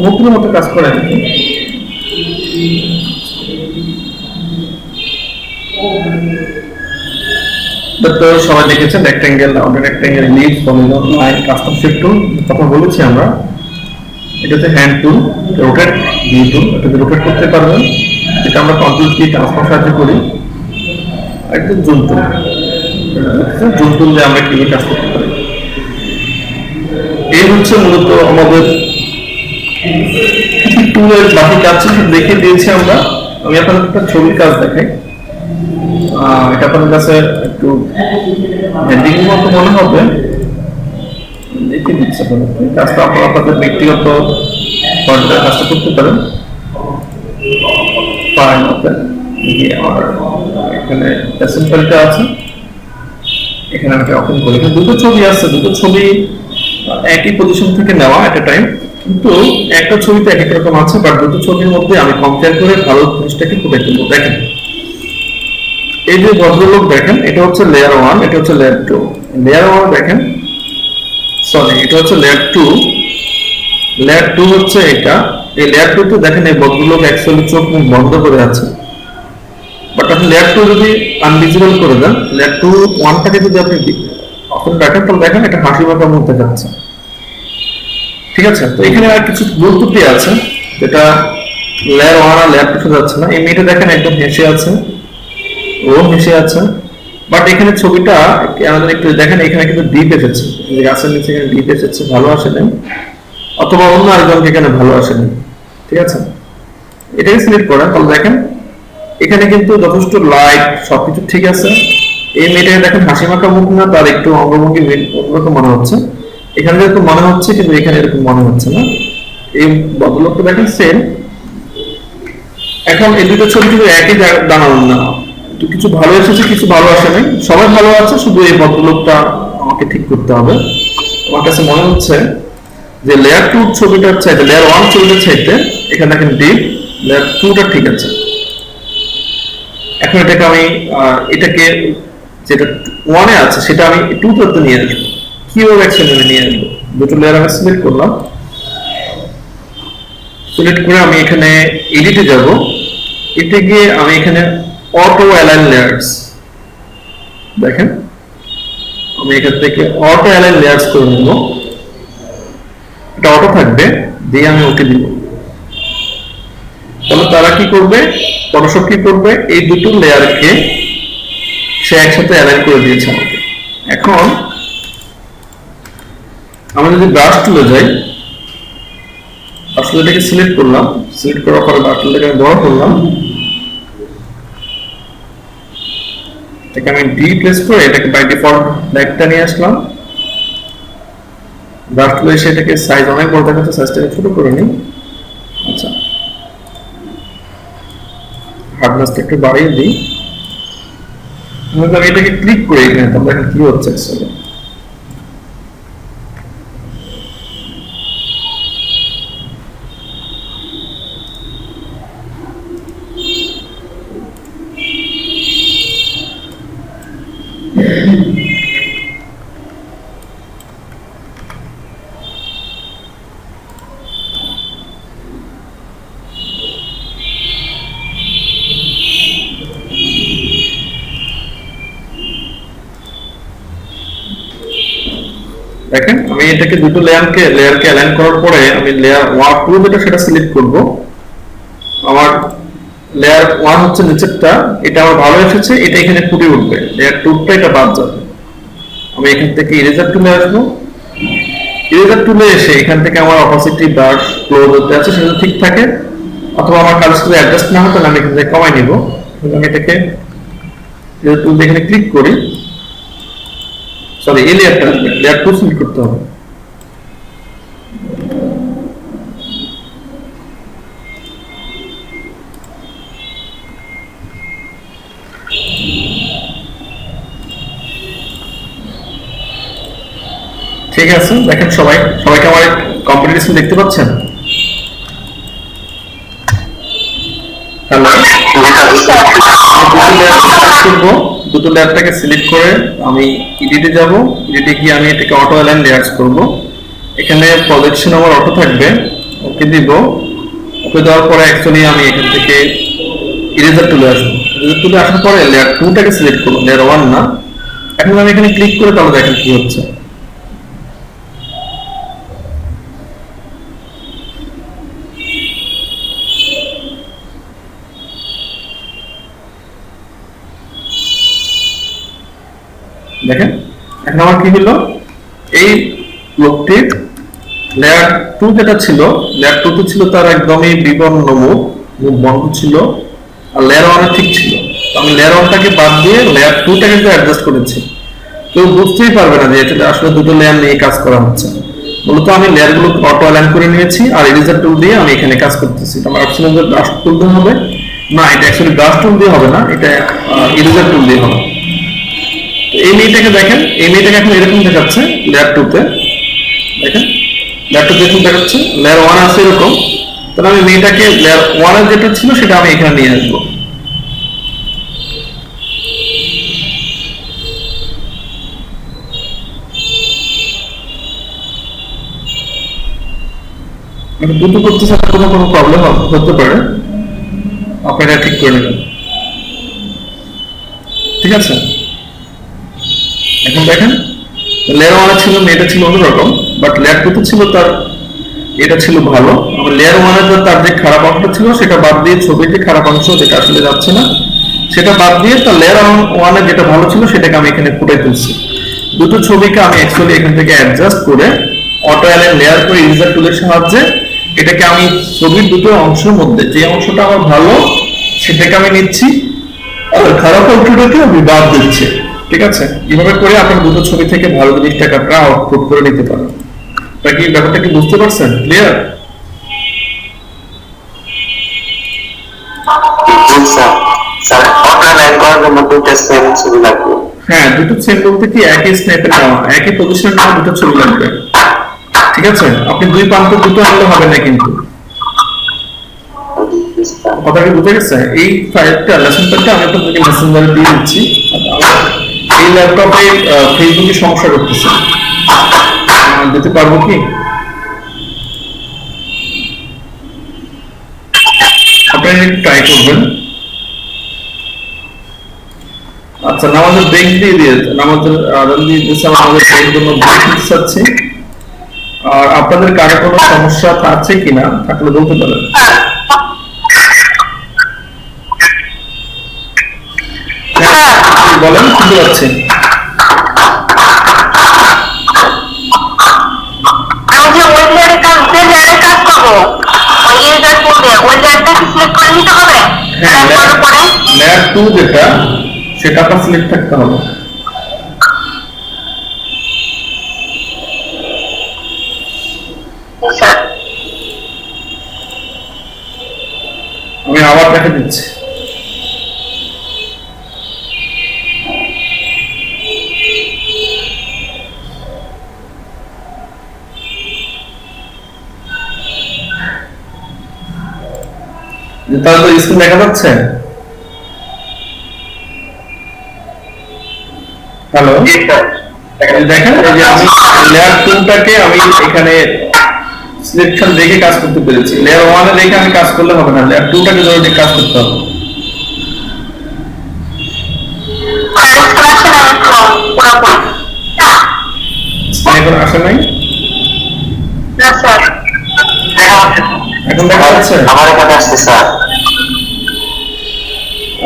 [SPEAKER 2] মুক্তির মতো কাজ করে নাকি। তো সবাই দেখেছেন rectangle, rounded rectangle, leaf, polygon, line, custom shape tool কথা বলেছি আমরা। এটা হচ্ছে hand tool, rotate view tool, এটাকে রোটেট করতে পারবেন, এটা আমরা কন্ট্রোল কি ট্রান্সফার সাহায্য করি। একটা জুম টুল, জুম টুল দিয়ে আমরা কিভাবে কাজ করতে পারি। এই হচ্ছে মূলত আমাদের টুলের বাকি কাজ দেখিয়ে দিয়েছি আমরা। আমি আপনাদের একটা ছবির কাজ দেখাই, এটা আপনাদের কাছে একটু হেডিং মতো মনে হবে, দেখে দিচ্ছে আপনাদেরকে। কাজটা আপনারা আপনাদের ব্যক্তিগত পর্যায়ে কাজটা করতে পারেন। এখানে অ্যাসেম্বলিটা আছে, এখানে আমি ওপেন করি। দুটো ছবি আছে, দুটো ছবি একই পজিশন থেকে নেওয়া এট এ টাইম, কিন্তু একটা ছবিতে এক এক রকম আছে, বাট দুটো ছবির মধ্যে আমি কম্পেয়ার করে ভালো জিনিসটাকে ফুটে তুলবো। দেখেন এই যে ভদ্রলোক দেখেন, এটা হচ্ছে লেয়ার 1, এটা হচ্ছে লেয়ার 2। লেয়ার 1 দেখেন, সরি এটা হচ্ছে লেয়ার 2, লেয়ার 2 হচ্ছে এটা। এই লেয়ার 2 তে দেখেন এই ভদ্রলোক অ্যাকচুয়ালি চোখ মুখ বন্ধ করে আছে, বাট আপনি লেয়ার 2 যদি আনভিজিবল করে দেন, লেয়ার 2 1টাকে যদি আপনি অপশন রাখেন, তাহলে দেখেন এটা হাসি মাখা মুখ দেখাচ্ছে, ঠিক আছে। তো এখানে আর কিছু ভুল ত্রুটি আছে, যেটা লেয়ার 1 আর লেয়ার 2 যাচ্ছে না। এই মেয়েটা দেখেন একদম হেসে আছে, ও হেসে আছে, বাট এখানে ছবিটা আমাদের একটু দেখেন, এখানে কিন্তু ডিপ এসেছে, যে গাছের নিচে এখানে ডিপ এসেছে, ভালো আসে নাই, অথবা অন্য আরেকজনকে এখানে ভালো আসে নাই, ঠিক আছে। এটাকে সিলেক্ট করেন, তাহলে দেখেন এখানে কিন্তু যথেষ্ট লাইট, সবকিছু ঠিক আছে। এই মেয়েটাকে দেখেন হাসি মাখা মুখ না, তার একটু অঙ্গভঙ্গি অন্যরকম মনে হচ্ছে, এখানে যেরকম মনে হচ্ছে কিন্তু এখানে এরকম মনে হচ্ছে না। এই বদলটা দেখেন সেম। এখন এই দুটো ছবি কিন্তু একই দাঁড়ানো না, কিছু ভালো এসেছে, কিছু ভালো আসে নাই, সবাই ভালো আছে, শুধু এই ভদ্রলোকটা আমাকে ঠিক করতে হবে। আমার কাছে মনে হচ্ছে যে লেয়ার 2 ছবিটার চাইতে লেয়ার 1 ছবিটার চাইতে এখানে দেখেন ডিপ, লেয়ার 2টা ঠিক আছে। এখন এটাকে আমি এটাকে যেটা 1 এ আছে সেটা আমি 2 তে নিয়ে আসবো, কিভাবে অ্যাকচুয়ালি নিয়ে আসবো। দুটো লেয়ার আমি সিলেক্ট করলাম, সিলেক্ট করে আমি এখানে এডিটে যাব, এতে গিয়ে আমি এখানে অটো অ্যালাইন লেয়ার্স, দেখেন আমি এখান থেকে অটো অ্যালাইন লেয়ার্স করে নেব, এটা অটো থাকবে, দিয়ে আমি ওকে দিব। তাহলে তারা কি করবে, ফটোশপ কি করবে, এই দুটো লেয়ারকে সে একসাথে অ্যালাইন করে দিয়েছে আমাকে। এখন আমি যদি ব্রাশ টুলে যাই, আসলে এটাকে সিলেক্ট করলাম, সিলেক্ট করার পরে ব্রাশ টুলটাকে আমি বড় করলাম, এটাকে আমি ডি প্রেস করে এটাকে বাই ডিফল্ট ব্যাকটা নিয়ে আসলাম। ব্রাশ টুলে এসে এটাকে সাইজ অনেক বড় দেখাচ্ছে, সাইজটাকে ছোট করে নিই। আচ্ছা, হার্ডনেসটা একটু বাড়িয়ে দিই। আমি এটাকে ক্লিক করে এখানে, তাহলে দেখেন কি হচ্ছে অ্যাকচুয়ালি। দেখেন আমি এটাকে দুটো লেয়ারকে অ্যালাইন করার পরে আমি লেয়ার 1 2 যেটা সেটা সিলেক্ট করব। আমার লেয়ার 1 হচ্ছে নিচেরটা, এটা আমার ভালো এসেছে, এটা এখানে ফুটে উঠবে। লেয়ার 2টা এটা বাদ যাবে। আমি এখান থেকে ইরেজার টুলে আসবো। ইরেজার টুলে এসে এখান থেকে আমার অপাসিটি ব্রাশ ক্লোজ হতে আছে সেটা ঠিক থাকে, অথবা আমার কালার যদি অ্যাডজাস্ট না হয় তাহলে আমি এখান থেকে কমাই নিব। আমি এটাকে ইরেজার টুল এখানে ক্লিক করি, সরি এই লেয়ারটা আসবে, লেয়ার 2 সিলেক্ট করতে হবে। ঠিক আছে, দেখেন সবাইকে আমার কম্পিটিশন দেখতে পাচ্ছেন? হ্যালো, দুটো লেয়ারটাকে সিলেক্ট করে আমি এডিটে যাব। এডিটে গিয়ে আমি এটাকে অটো অ্যালাইন লেয়ার্স করব। এখানে প্রজেকশন আমার অটো থাকবে, ওকে দিব। ওকে দেওয়ার পরে অ্যাকচুয়ালি আমি এখান থেকে ইরেজার টুলে আসবো। ইরেজার টুলে আসার পরে লেয়ার 2টাকে সিলেক্ট করব, লেয়ার 1 না। এখন আমি এখানে ক্লিক করে তাহলে দেখেন কি হচ্ছে। দেখেন এখন আমার কি হলো, এই লোকটির লেয়ার 2 যেটা ছিল, লেয়ার 2 তে ছিল তার একদমই বিবর্ণ মুখ বন্ধ ছিল, আর লেয়ার 1 ঠিক ছিল। আমি লেয়ার 1টাকে বাদ দিয়ে লেয়ার 2টাকে অ্যাডজাস্ট করেছি। কেউ বুঝতেই পারবে না যে এটা আসলে দুটো লেয়ার নিয়ে কাজ করা হচ্ছে। মূলত আমি লেয়ারগুলো অটো অ্যালাইন করে নিয়েছি, আর ইরেজার টুল দিয়ে আমি এখানে কাজ করতেছি। আমার অপশনাল যে ব্রাশ টুল দিয়ে হবে না, এটা অ্যাকচুয়ালি ব্রাশ টুল দিয়ে হবে না, এটা ইরেজার টুল দিয়ে হবে। এই মেয়েটাকে দেখেন, এই মেয়েটাকে এখন এরকম দেখাচ্ছে লেয়ার 2 তে। দেখেন লেয়ার 2 এরকম দেখাচ্ছে, লেয়ার 1 আছে এরকম। তাহলে আমি মেয়েটাকে লেয়ার 1 এর যেটা ছিল সেটা আমি এখানে নিয়ে আসবো। দুটো করতে চাইলে কোনো প্রবলেম হতে পারে, আপনারা ঠিক করে নেবেন। ঠিক আছে, এখন দেখেন লেয়ার 1 ছিল মেয়েটা ছিল অন্যরকম, বাট লেয়ার 2 ছিল তার এটা ছিল ভালো। আবার লেয়ার 1 এর তার যে খারাপ অংশটা ছিল সেটা বাদ দিয়ে, ছবির যে খারাপ অংশ যেটা আসলে যাচ্ছে না সেটা বাদ দিয়ে তার লেয়ার 1 এর যেটা ভালো ছিল সেটাকে আমি এখানে ফুটে তুলছি। দুটো ছবিকে আমি অ্যাকচুয়ালি এখান থেকে অ্যাডজাস্ট করে অটো অ্যালাইন লেয়ার করে ইরেজার টুলের সাহায্যে এটাকে আমি ছবির দুটো অংশের মধ্যে যে অংশটা আমার ভালো সেটাকে আমি নিচ্ছি, আর খারাপ অংশটাকে আমি বাদ দিচ্ছি। ঠিক আছে, এইভাবে করে আপনার দুটো ছবি থেকে ভালো জিনিসটাকে আপনারা আউটপুট করে নিতে পারেন। তা কি ব্যাপারটা কি বুঝতে পারছেন? ক্লিয়ার? হ্যাঁ, দুটো সেম বলতে কি একই স্ন্যাপে নেওয়া, একই পজিশনে নেওয়া দুটো ছবি লাগবে। ঠিক আছে, আপনি দুই প্রান্ত দুটো আনলে হবে না কিন্তু। কথা কি বুঝে গেছে? এই ফাইলটা লেসন প্যাডটা আমি আপনাদেরকে মেসেঞ্জারে দিয়ে দিচ্ছি। এই ল্যাপটপে ফেসবুকে সমস্যা করতেছে, দিতে পারবো কি? আপনারা ট্রাই করবেন। আচ্ছা, নামাজের ব্রেক দিয়ে দিয়েছে, নামাজের আজান দিয়ে দিয়েছে, আমাদের ব্রেক জন্য ব্রেক দিতে চাচ্ছি। আর আপনাদের কারো কোনো সমস্যা আছে কিনা, থাকলে বলতে পারেন। বলেন, শুনতে পাচ্ছি। লেয়ার 2 যেটা সেটা আপনার সিলেক্ট থাকতে হবে। আমি আবার দেখা দিচ্ছি। তাহলে তো স্ক্রিন দেখা যাচ্ছে। হ্যালো, দেখেন এই যে আমি লেয়ার 2টাকে আমি এখানে সিলেকশন দেখে কাজ করতে পেরেছি। লেয়ার 1 এ দেখে আমি কাজ করলে হবে না, লেয়ার 2টাকে জরুরি কাজ করতে হবে। এখন আসে নাই?
[SPEAKER 3] না স্যার।
[SPEAKER 1] দেখা হচ্ছে
[SPEAKER 2] এখন দেখা যাচ্ছে?
[SPEAKER 1] আমার এখানে আসছে স্যার।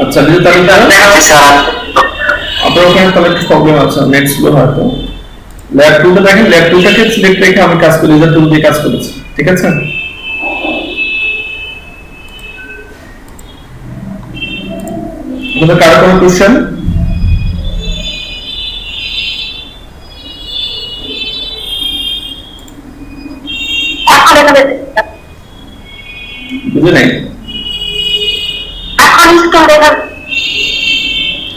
[SPEAKER 2] আচ্ছা যদি তাহলে
[SPEAKER 1] দেখা হচ্ছে স্যার।
[SPEAKER 2] আপনার ওখানে তাহলে একটু প্রবলেম আছে, নেট স্লো হয়তো। ল্যাব টুলটা দেখেন, ল্যাব টুলটাকে সিলেক্ট রেখে আমি কাজ করি, ইউজার টুল দিয়ে কাজ করেছি, ঠিক আছে? আপনাদের কারো কোনো কোশ্চেন?
[SPEAKER 3] এখন এখানে
[SPEAKER 2] বুঝে নাই?
[SPEAKER 3] এখন স্কুল দেখা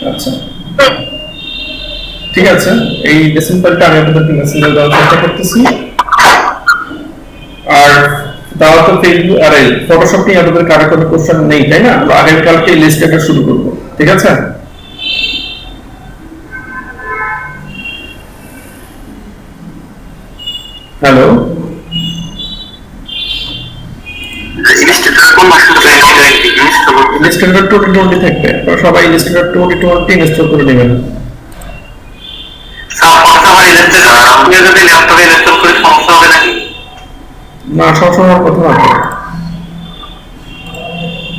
[SPEAKER 2] আচ্ছা ঠিক আছে, এই ডেসিম্পলটা আমি আপনাদেরকে মেসেঞ্জার দেওয়ার চেষ্টা করতেছি। আর তাও তো ফেসবুক আর এই ফটোশপ নিয়ে আপনাদের কারো কোনো কোশ্চেন নেই তাই না? আমরা আগামীকালকে এই লিস্টটা শুরু করবো, ঠিক আছে? হ্যালো,
[SPEAKER 1] ইনস্টিটিউট কোন মাসে
[SPEAKER 2] ইনস্টলার 2020 থাকবে, আপনারা সবাই ইনস্টলার 2020 ইনস্টল করে নেবেন।
[SPEAKER 1] আপনি যদি ল্যাপটপে ইনস্টল করে সমস্যা হবে নাকি?
[SPEAKER 2] না, সবসময় কথা না।